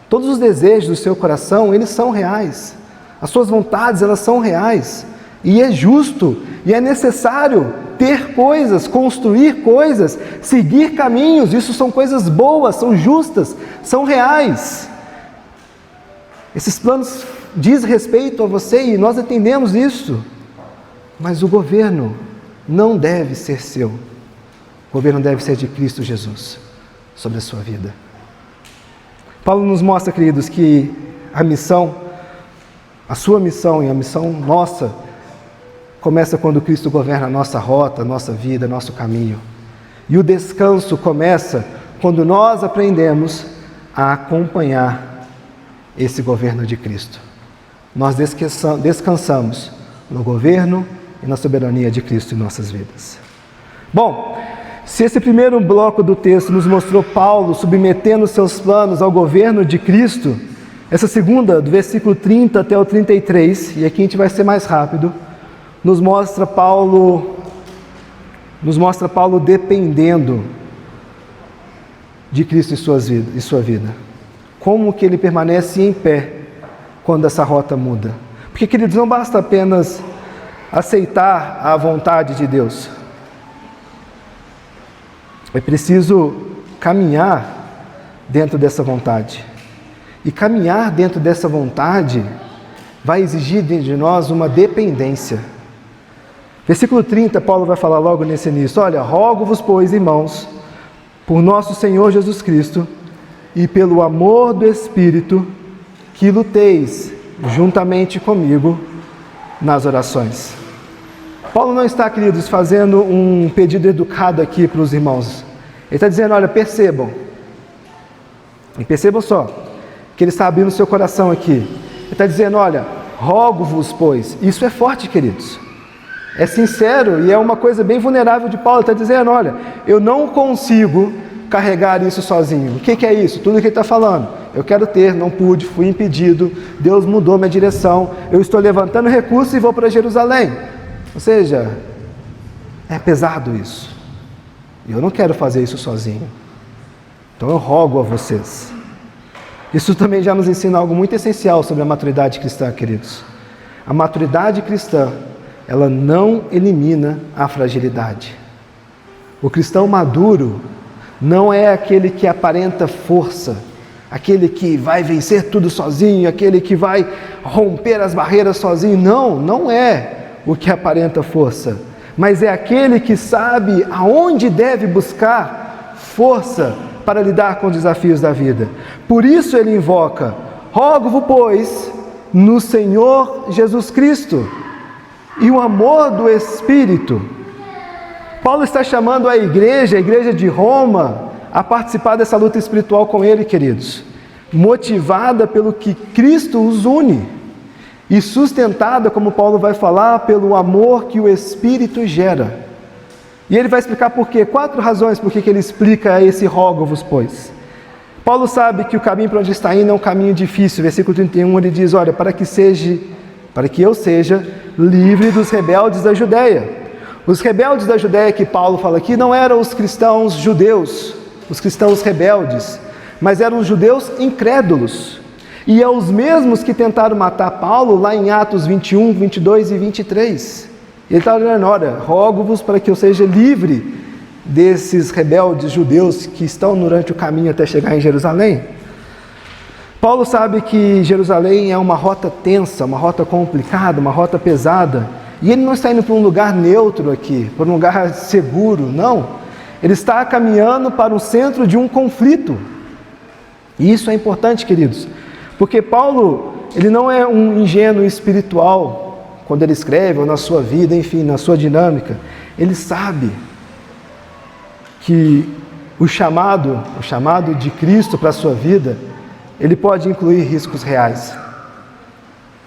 Todos os desejos do seu coração, eles são reais. As suas vontades, elas são reais. E é justo, e é necessário ter coisas, construir coisas, seguir caminhos. Isso são coisas boas, são justas, são reais. Esses planos diz respeito a você e nós entendemos isso, mas o governo não deve ser seu. O governo deve ser de Cristo Jesus sobre a sua vida. Paulo nos mostra, queridos, que a missão, a sua missão e a missão nossa, começa quando Cristo governa a nossa rota, a nossa vida, nosso caminho. E o descanso começa quando nós aprendemos a acompanhar esse governo de Cristo. Nós descansamos no governo e na soberania de Cristo em nossas vidas. Bom, se esse primeiro bloco do texto nos mostrou Paulo submetendo seus planos ao governo de Cristo, essa segunda, do versículo 30 até o 33, e aqui a gente vai ser mais rápido, nos mostra Paulo dependendo de Cristo em sua vida. Como que ele permanece em pé quando essa rota muda. Porque, queridos, não basta apenas aceitar a vontade de Deus. É preciso caminhar dentro dessa vontade. E caminhar dentro dessa vontade vai exigir de nós uma dependência. Versículo 30, Paulo vai falar logo nesse início: olha, rogo-vos, pois, irmãos, por nosso Senhor Jesus Cristo e pelo amor do Espírito, que luteis juntamente comigo nas orações. Paulo não está, queridos, fazendo um pedido educado aqui para os irmãos. Ele está dizendo, olha, percebam. E percebam só, que ele está abrindo o seu coração aqui. Ele está dizendo, olha, rogo-vos, pois. Isso é forte, queridos. É sincero e é uma coisa bem vulnerável de Paulo. Ele está dizendo, olha, eu não consigo carregar isso sozinho. O que é isso? Tudo que ele está falando. Eu quero ter, não pude, fui impedido, Deus mudou minha direção, eu estou levantando recursos e vou para Jerusalém. Ou seja, é pesado isso. E eu não quero fazer isso sozinho. Então eu rogo a vocês. Isso também já nos ensina algo muito essencial sobre a maturidade cristã, queridos. A maturidade cristã, ela não elimina a fragilidade. O cristão maduro não é aquele que aparenta força, aquele que vai vencer tudo sozinho, aquele que vai romper as barreiras sozinho. Não, não é o que aparenta força, mas é aquele que sabe aonde deve buscar força para lidar com os desafios da vida. Por isso ele invoca, rogo-vos, pois, no Senhor Jesus Cristo e o amor do Espírito. Paulo está chamando a igreja de Roma, a participar dessa luta espiritual com ele, queridos, motivada pelo que Cristo os une e sustentada, como Paulo vai falar, pelo amor que o Espírito gera. E ele vai explicar por quê. 4 razões por que ele explica esse rogo-vos, pois. Paulo sabe que o caminho para onde está indo é um caminho difícil. Versículo 31, ele diz, olha, para que eu seja livre dos rebeldes da Judéia. Os rebeldes da Judéia que Paulo fala aqui não eram os cristãos judeus, os cristãos rebeldes, mas eram os judeus incrédulos. E é os mesmos que tentaram matar Paulo lá em Atos 21, 22 e 23. Ele está dizendo, olha, rogo-vos para que eu seja livre desses rebeldes judeus que estão durante o caminho até chegar em Jerusalém. Paulo sabe que Jerusalém é uma rota tensa, uma rota complicada, uma rota pesada. E ele não está indo para um lugar neutro aqui, para um lugar seguro, não. Ele está caminhando para o centro de um conflito. E isso é importante, queridos, porque Paulo, ele não é um ingênuo espiritual quando ele escreve, ou na sua vida, enfim, na sua dinâmica. Ele sabe que o chamado de Cristo para a sua vida, ele pode incluir riscos reais.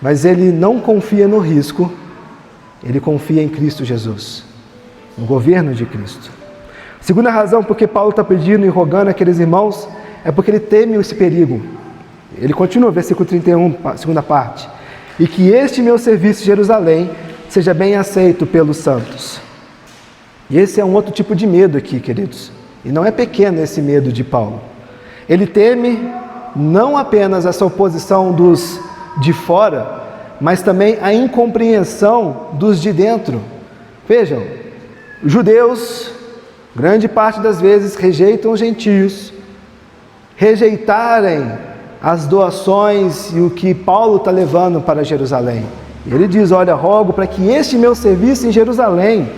Mas ele não confia no risco, ele confia em Cristo Jesus, no governo de Cristo. Segunda razão porque Paulo está pedindo e rogando aqueles irmãos, é porque ele teme esse perigo. Ele continua, versículo 31, segunda parte. E que este meu serviço em Jerusalém seja bem aceito pelos santos. E esse é um outro tipo de medo aqui, queridos. E não é pequeno esse medo de Paulo. Ele teme não apenas essa oposição dos de fora, mas também a incompreensão dos de dentro. Vejam, os judeus, grande parte das vezes, rejeitam os gentios. Rejeitarem as doações e o que Paulo está levando para Jerusalém. E ele diz, olha, rogo para que este meu serviço em Jerusalém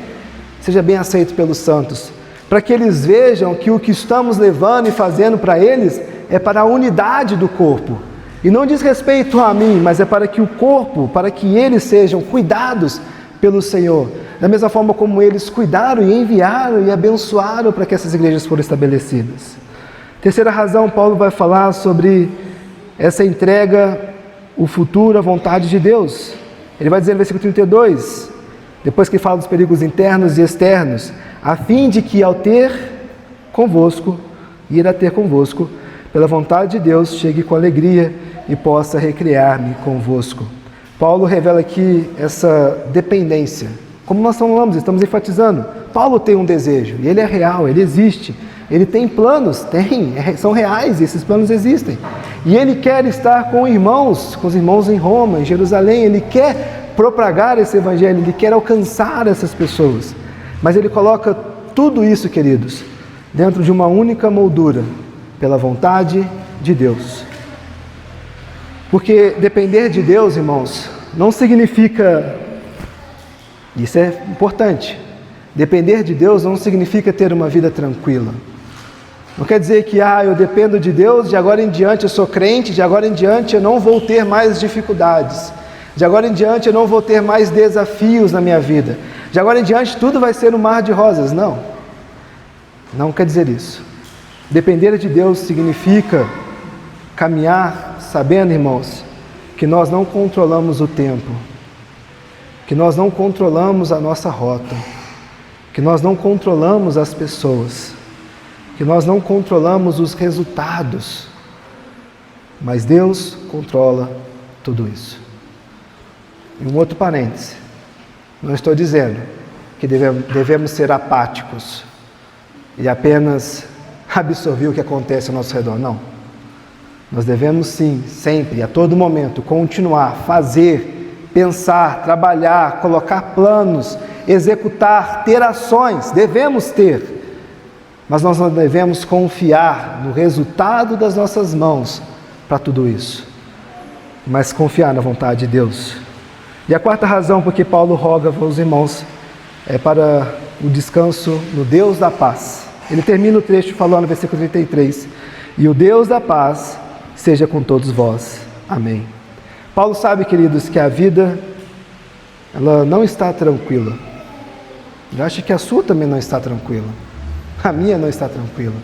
seja bem aceito pelos santos, para que eles vejam que o que estamos levando e fazendo para eles é para a unidade do corpo. E não diz respeito a mim, mas é para que o corpo, para que eles sejam cuidados pelo Senhor, da mesma forma como eles cuidaram e enviaram e abençoaram para que essas igrejas foram estabelecidas. Terceira razão, Paulo vai falar sobre essa entrega, o futuro, a vontade de Deus. Ele vai dizer no versículo 32, depois que fala dos perigos internos e externos, a fim de que ao ter convosco, ir a ter convosco, pela vontade de Deus, chegue com alegria e possa recriar-me convosco. Paulo revela aqui essa dependência. Como nós estamos enfatizando, Paulo tem um desejo, e ele é real, ele existe. Ele tem planos, são reais, esses planos existem. E ele quer estar com os irmãos em Roma, em Jerusalém, ele quer propagar esse evangelho, ele quer alcançar essas pessoas. Mas ele coloca tudo isso, queridos, dentro de uma única moldura, pela vontade de Deus. Porque depender de Deus, irmãos, não significa, isso é importante, depender de Deus não significa ter uma vida tranquila. Não quer dizer que, eu dependo de Deus, de agora em diante eu sou crente, de agora em diante eu não vou ter mais dificuldades, de agora em diante eu não vou ter mais desafios na minha vida, de agora em diante tudo vai ser um mar de rosas. Não, não quer dizer isso. Depender de Deus significa caminhar sabendo, irmãos, que nós não controlamos o tempo, que nós não controlamos a nossa rota, que nós não controlamos as pessoas, que nós não controlamos os resultados, mas Deus controla tudo isso. E um outro parêntese, não estou dizendo que devemos ser apáticos e apenas absorver o que acontece ao nosso redor, não. Nós devemos sim, sempre, a todo momento, continuar, fazer, pensar, trabalhar, colocar planos, executar, ter ações, devemos ter. Mas nós não devemos confiar no resultado das nossas mãos para tudo isso, mas confiar na vontade de Deus. E a quarta razão por que Paulo roga aos irmãos é para o descanso no Deus da paz. Ele termina o trecho falando no versículo 33, e o Deus da paz seja com todos vós. Amém. Paulo sabe, queridos, que a vida ela não está tranquila. Eu acho que a sua também não está tranquila. A minha não está tranquila.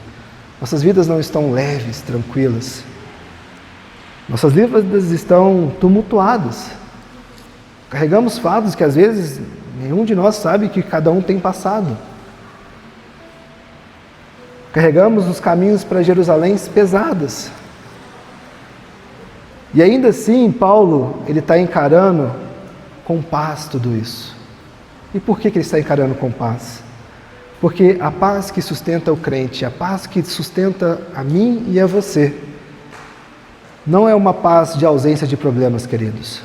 Nossas vidas não estão leves, tranquilas. Nossas vidas estão tumultuadas. Carregamos fardos que às vezes nenhum de nós sabe que cada um tem passado. Carregamos os caminhos para Jerusalém pesadas. E ainda assim, Paulo, ele está encarando com paz tudo isso. E por que ele está encarando com paz? Porque a paz que sustenta o crente, a paz que sustenta a mim e a você, não é uma paz de ausência de problemas, queridos,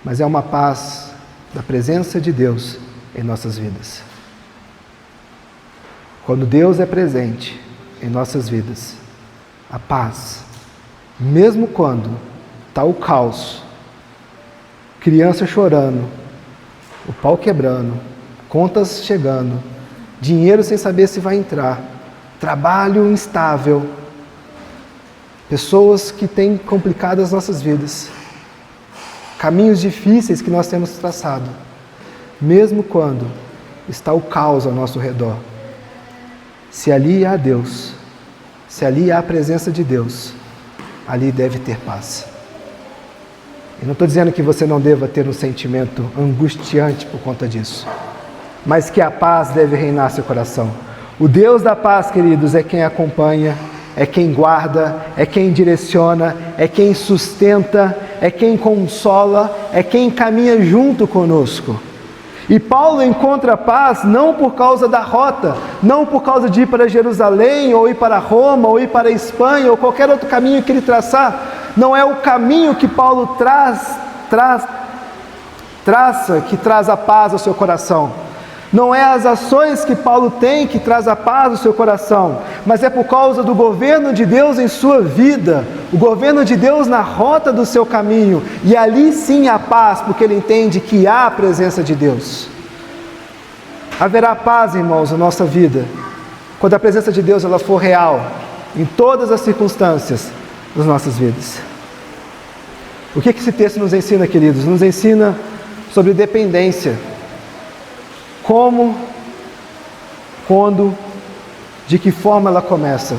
mas é uma paz da presença de Deus em nossas vidas. Quando Deus é presente em nossas vidas, a paz, mesmo quando está o caos, criança chorando, o pau quebrando, contas chegando, dinheiro sem saber se vai entrar, trabalho instável, pessoas que têm complicado as nossas vidas, caminhos difíceis que nós temos traçado, mesmo quando está o caos ao nosso redor, se ali há Deus, se ali há a presença de Deus, ali deve ter paz. Eu não estou dizendo que você não deva ter um sentimento angustiante por conta disso, mas que a paz deve reinar seu coração. O Deus da paz, queridos, é quem acompanha, é quem guarda, é quem direciona, é quem sustenta, é quem consola, é quem caminha junto conosco. E Paulo encontra paz não por causa da rota, não por causa de ir para Jerusalém, ou ir para Roma, ou ir para a Espanha, ou qualquer outro caminho que ele traçar. Não é o caminho que Paulo traça que traz a paz ao seu coração. Não é as ações que Paulo tem que traz a paz ao seu coração, mas é por causa do governo de Deus em sua vida, o governo de Deus na rota do seu caminho, e ali sim há paz, porque ele entende que há a presença de Deus. Haverá paz, irmãos, na nossa vida, quando a presença de Deus ela for real, em todas as circunstâncias das nossas vidas. O que esse texto nos ensina, queridos? Nos ensina sobre dependência. Como, quando, de que forma ela começa?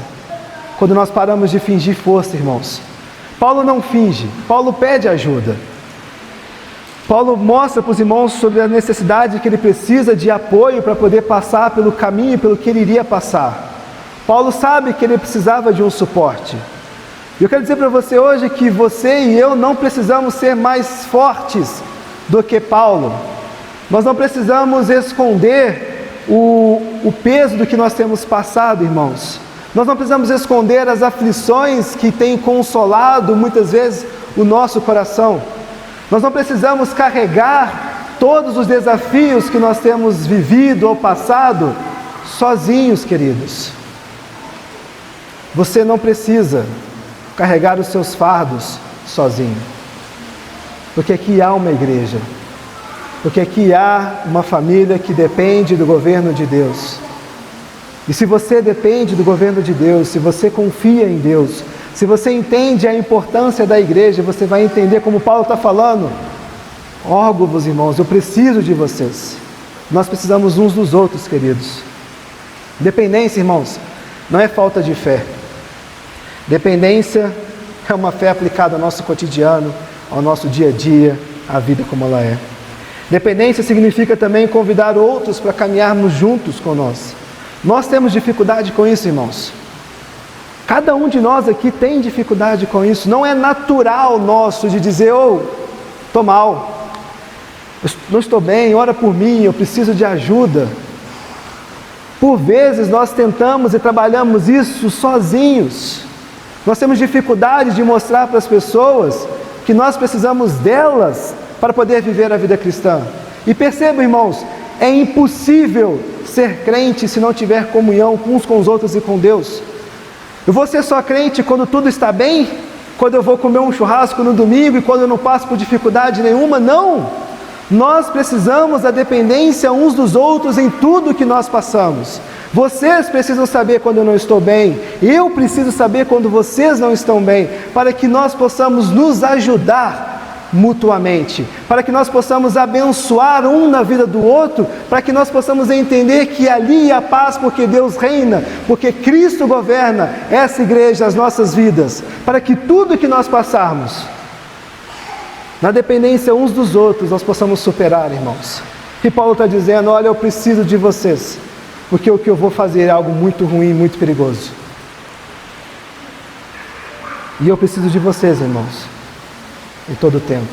Quando nós paramos de fingir força, irmãos. Paulo não finge, Paulo pede ajuda. Paulo mostra para os irmãos sobre a necessidade que ele precisa de apoio para poder passar pelo caminho, pelo que ele iria passar. Paulo sabe que ele precisava de um suporte. E eu quero dizer para você hoje que você e eu não precisamos ser mais fortes do que Paulo. Nós não precisamos esconder o peso do que nós temos passado, irmãos. Nós não precisamos esconder as aflições que têm consolado muitas vezes o nosso coração. Nós não precisamos carregar todos os desafios que nós temos vivido ou passado sozinhos, queridos. Você não precisa carregar os seus fardos sozinho. Porque aqui há uma igreja. Porque aqui há uma família que depende do governo de Deus. E se você depende do governo de Deus, se você confia em Deus, se você entende a importância da igreja, você vai entender como Paulo está falando. Órgãos, irmãos, eu preciso de vocês. Nós precisamos uns dos outros, queridos. Dependência, irmãos, não é falta de fé. Dependência é uma fé aplicada ao nosso cotidiano, ao nosso dia a dia, à vida como ela é. Dependência significa também convidar outros para caminharmos juntos com nós. Nós temos dificuldade com isso, irmãos. Cada um de nós aqui tem dificuldade com isso. Não é natural nosso de dizer, estou mal, eu não estou bem, ora por mim, eu preciso de ajuda. Por vezes nós tentamos e trabalhamos isso sozinhos. Nós temos dificuldade de mostrar para as pessoas que nós precisamos delas para poder viver a vida cristã. E percebam, irmãos, é impossível ser crente se não tiver comunhão uns com os outros e com Deus. Eu vou ser só crente quando tudo está bem? Quando eu vou comer um churrasco no domingo e quando eu não passo por dificuldade nenhuma? Não! Nós precisamos da dependência uns dos outros em tudo que nós passamos. Vocês precisam saber quando eu não estou bem. Eu preciso saber quando vocês não estão bem, para que nós possamos nos ajudar mutuamente, para que nós possamos abençoar um na vida do outro, para que nós possamos entender que ali há paz, porque Deus reina, porque Cristo governa essa igreja, as nossas vidas, para que tudo que nós passarmos, na dependência uns dos outros, nós possamos superar, irmãos. E Paulo está dizendo, olha, eu preciso de vocês, porque o que eu vou fazer é algo muito ruim, muito perigoso. E eu preciso de vocês, irmãos, em todo o tempo.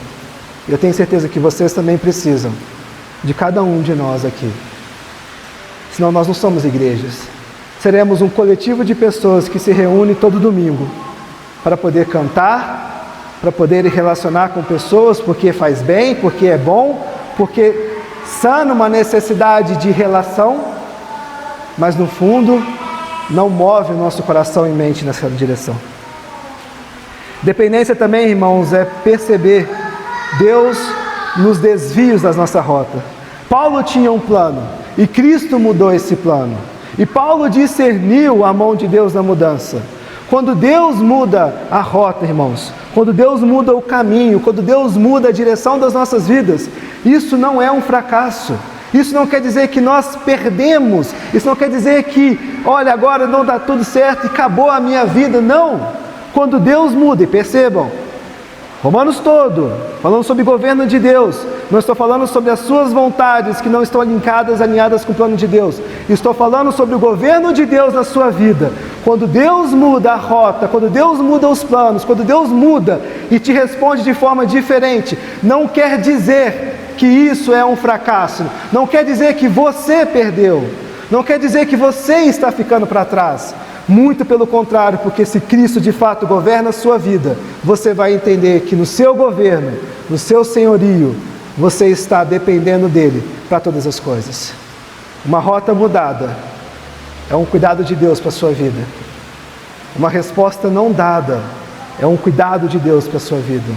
Eu tenho certeza que vocês também precisam de cada um de nós aqui. Senão nós não somos igrejas. Seremos um coletivo de pessoas que se reúne todo domingo para poder cantar, para poder relacionar com pessoas, porque faz bem, porque é bom, porque sana uma necessidade de relação, mas no fundo não move o nosso coração e mente nessa direção. Dependência também, irmãos, é perceber Deus nos desvios da nossa rota. Paulo tinha um plano e Cristo mudou esse plano. E Paulo discerniu a mão de Deus na mudança. Quando Deus muda a rota, irmãos, quando Deus muda o caminho, quando Deus muda a direção das nossas vidas, isso não é um fracasso. Isso não quer dizer que nós perdemos. Isso não quer dizer que, olha, agora não dá tudo certo e acabou a minha vida. Não. Quando Deus muda, e percebam, Romanos todo, falando sobre o governo de Deus, não estou falando sobre as suas vontades que não estão alinhadas com o plano de Deus, estou falando sobre o governo de Deus na sua vida. Quando Deus muda a rota, quando Deus muda os planos, quando Deus muda e te responde de forma diferente, não quer dizer que isso é um fracasso, não quer dizer que você perdeu, não quer dizer que você está ficando para trás. Muito pelo contrário, porque se Cristo de fato governa a sua vida, você vai entender que no seu governo, no seu senhorio, você está dependendo dele para todas as coisas. Uma rota mudada é um cuidado de Deus para a sua vida. Uma resposta não dada é um cuidado de Deus para a sua vida.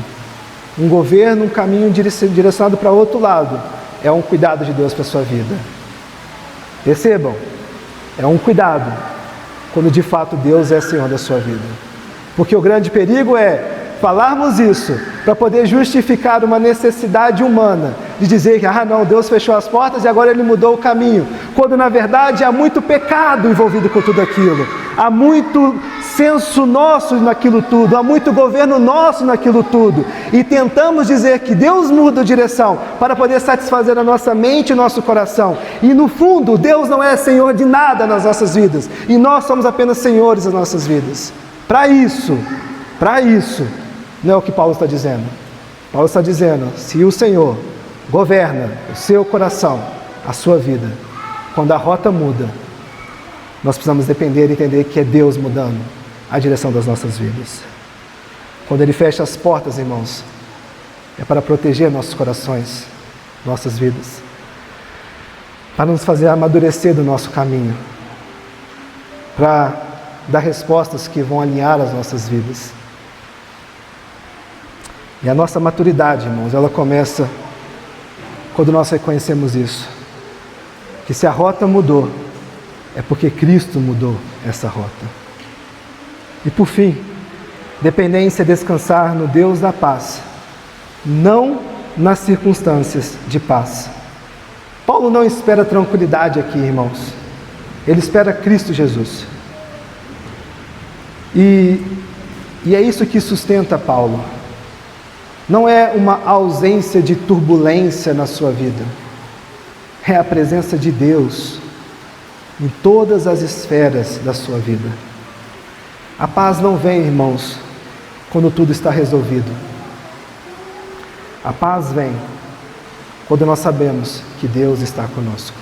Um governo, um caminho direcionado para outro lado é um cuidado de Deus para a sua vida. Percebam, é um cuidado quando de fato Deus é Senhor da sua vida. Porque o grande perigo é falarmos isso para poder justificar uma necessidade humana, de dizer que, não, Deus fechou as portas e agora Ele mudou o caminho, quando na verdade há muito pecado envolvido com tudo aquilo, há muito senso nosso naquilo tudo, há muito governo nosso naquilo tudo, e tentamos dizer que Deus muda a direção para poder satisfazer a nossa mente e o nosso coração, e no fundo Deus não é Senhor de nada nas nossas vidas, e nós somos apenas senhores das nossas vidas. Para isso, não é o que Paulo está dizendo. Paulo está dizendo, se o Senhor governa o seu coração, a sua vida, quando a rota muda, nós precisamos depender e entender que é Deus mudando a direção das nossas vidas. Quando Ele fecha as portas, irmãos, é para proteger nossos corações, nossas vidas, para nos fazer amadurecer do nosso caminho, para dar respostas que vão alinhar as nossas vidas. E a nossa maturidade, irmãos, ela começa quando nós reconhecemos isso, que se a rota mudou, é porque Cristo mudou essa rota. E por fim, dependência é descansar no Deus da paz, não nas circunstâncias de paz. Paulo não espera tranquilidade aqui, irmãos. Ele espera Cristo Jesus. E é isso que sustenta Paulo. Não é uma ausência de turbulência na sua vida. É a presença de Deus em todas as esferas da sua vida. A paz não vem, irmãos, quando tudo está resolvido. A paz vem quando nós sabemos que Deus está conosco.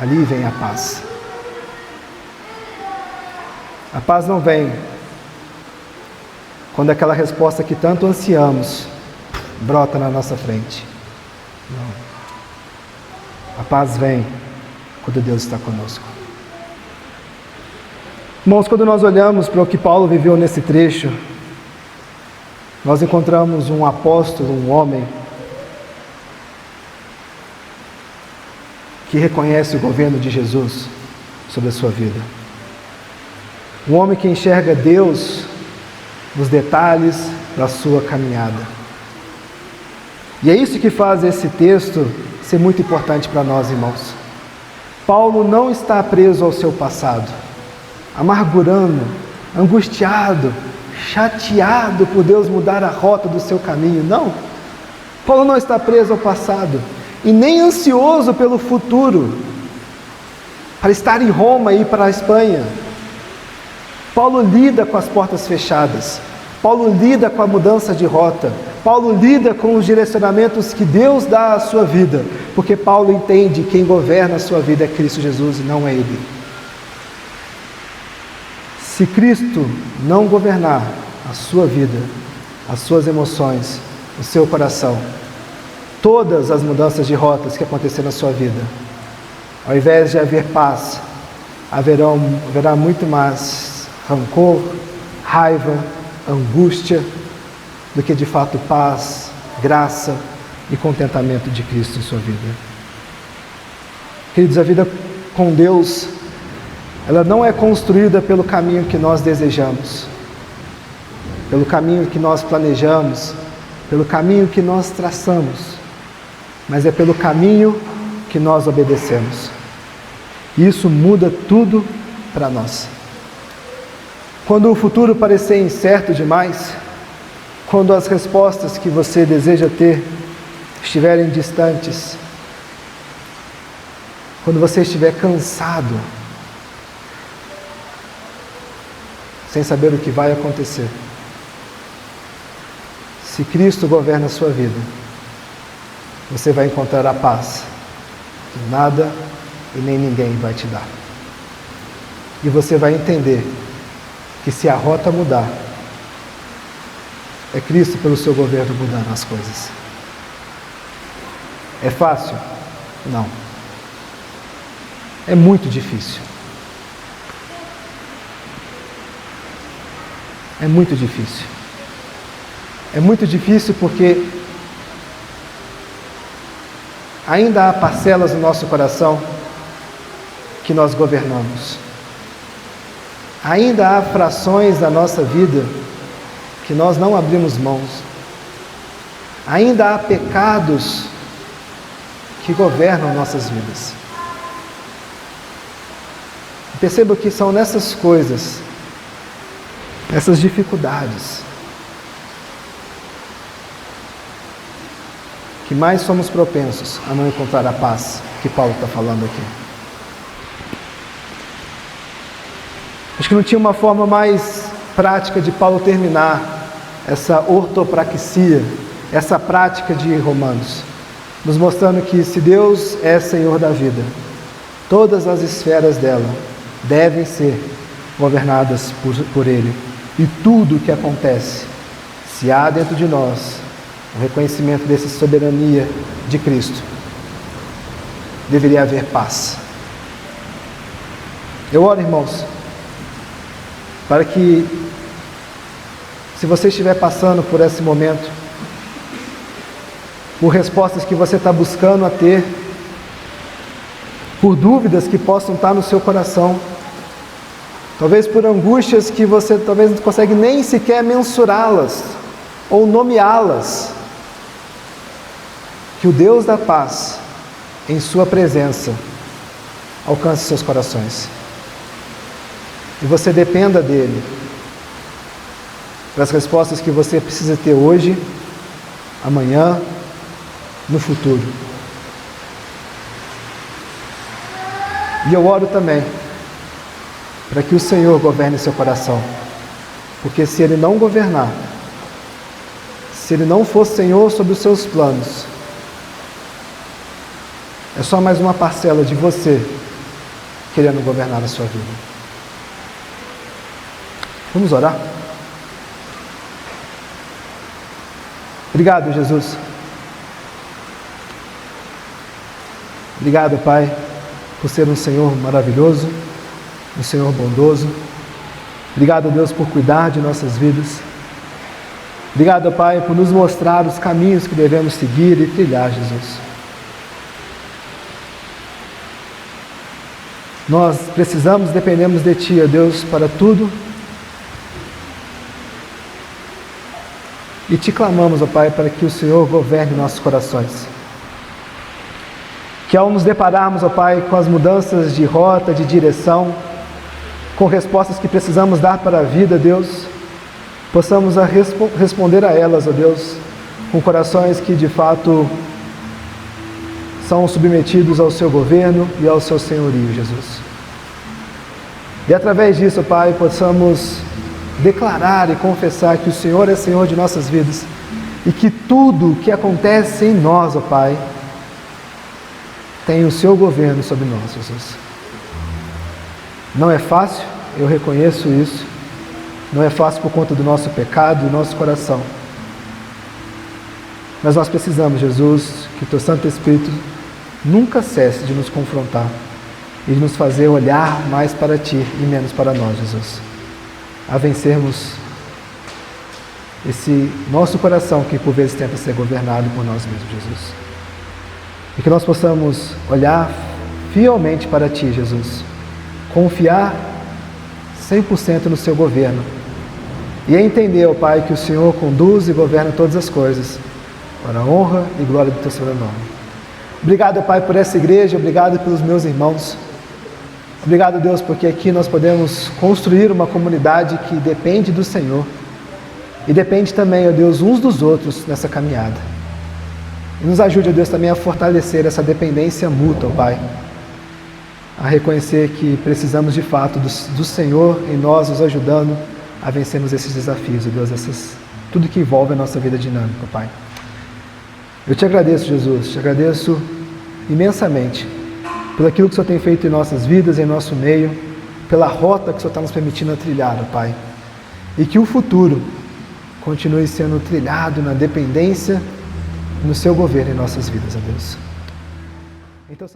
Ali vem a paz. A paz não vem quando aquela resposta que tanto ansiamos brota na nossa frente. Não. A paz vem quando Deus está conosco. Irmãos, quando nós olhamos para o que Paulo viveu nesse trecho, nós encontramos um apóstolo, um homem que reconhece o governo de Jesus sobre a sua vida. Um homem que enxerga Deus nos detalhes da sua caminhada. E é isso que faz esse texto ser muito importante para nós, irmãos. Paulo não está preso ao seu passado, amargurando, angustiado, chateado por Deus mudar a rota do seu caminho. Não. Paulo não está preso ao passado e nem ansioso pelo futuro, para estar em Roma e ir para a Espanha. Paulo lida com as portas fechadas. Paulo lida com a mudança de rota. Paulo lida com os direcionamentos que Deus dá à sua vida, porque Paulo entende que quem governa a sua vida é Cristo Jesus e não é Ele. Se Cristo não governar a sua vida, as suas emoções, o seu coração, todas as mudanças de rotas que acontecer na sua vida, ao invés de haver paz, haverá muito mais rancor, raiva, angústia, do que de fato paz, graça e contentamento de Cristo em sua vida. Queridos, a vida com Deus, ela não é construída pelo caminho que nós desejamos, pelo caminho que nós planejamos, pelo caminho que nós traçamos, mas é pelo caminho que nós obedecemos. E isso muda tudo para nós. Quando o futuro parecer incerto demais, quando as respostas que você deseja ter estiverem distantes, quando você estiver cansado, sem saber o que vai acontecer, se Cristo governa a sua vida, você vai encontrar a paz que nada e nem ninguém vai te dar. E você vai entender que se a rota mudar, é Cristo pelo seu governo mudando as coisas. É fácil? Não. É muito difícil. É muito difícil. É muito difícil porque ainda há parcelas no nosso coração que nós governamos. Ainda há frações da nossa vida que nós não abrimos mãos. Ainda há pecados que governam nossas vidas. Perceba que são nessas coisas, essas dificuldades, que mais somos propensos a não encontrar a paz que Paulo está falando aqui. Acho que não tinha uma forma mais prática de Paulo terminar essa ortopraxia, essa prática de Romanos, nos mostrando que se Deus é Senhor da vida, todas as esferas dela devem ser governadas por Ele. E tudo o que acontece, se há dentro de nós o reconhecimento dessa soberania de Cristo, deveria haver paz. Eu oro, irmãos, para que, se você estiver passando por esse momento, por respostas que você está buscando a ter, por dúvidas que possam estar no seu coração, talvez por angústias que você talvez não consegue nem sequer mensurá-las ou nomeá-las, que o Deus da paz, em sua presença, alcance seus corações. E você dependa dele para as respostas que você precisa ter hoje, amanhã, no futuro. E eu oro também para que o Senhor governe seu coração, porque se Ele não governar, se Ele não for Senhor sobre os seus planos, é só mais uma parcela de você querendo governar a sua vida. Vamos orar? Obrigado, Jesus. Obrigado, Pai, por ser um Senhor maravilhoso, um Senhor bondoso. Obrigado, Deus, por cuidar de nossas vidas. Obrigado, Pai, por nos mostrar os caminhos que devemos seguir e trilhar, Jesus. Nós precisamos, dependemos de Ti, ó Deus, para tudo. E Te clamamos, ó Pai, para que o Senhor governe nossos corações. Que ao nos depararmos, ó Pai, com as mudanças de rota, de direção, com respostas que precisamos dar para a vida, Deus, possamos responder a elas, ó Deus, com corações que de fato são submetidos ao Seu governo e ao Seu senhorio, Jesus. E através disso, ó Pai, possamos declarar e confessar que o Senhor é Senhor de nossas vidas e que tudo o que acontece em nós, ó Pai, tem o Seu governo sobre nós, Jesus. Não é fácil, eu reconheço isso. Não é fácil por conta do nosso pecado, do nosso coração. Mas nós precisamos, Jesus, que o Teu Santo Espírito nunca cesse de nos confrontar e de nos fazer olhar mais para Ti e menos para nós, Jesus. A vencermos esse nosso coração que por vezes tenta ser governado por nós mesmos, Jesus. E que nós possamos olhar fielmente para Ti, Jesus. Confiar 100% no Seu governo. E entender, ó Pai, que o Senhor conduz e governa todas as coisas para a honra e glória do Teu sobrenome. Obrigado, Pai, por essa igreja. Obrigado pelos meus irmãos. Obrigado, Deus, porque aqui nós podemos construir uma comunidade que depende do Senhor. E depende também, ó Deus, uns dos outros nessa caminhada. E nos ajude, ó Deus, também a fortalecer essa dependência mútua, ó Pai. A reconhecer que precisamos de fato do Senhor em nós, nos ajudando a vencermos esses desafios, ó Deus, tudo que envolve a nossa vida dinâmica, ó Pai. Eu Te agradeço, Jesus, Te agradeço imensamente por aquilo que o Senhor tem feito em nossas vidas, em nosso meio, pela rota que o Senhor está nos permitindo trilhar, ó Pai. E que o futuro continue sendo trilhado na dependência no Seu governo em nossas vidas, ó Deus. Então,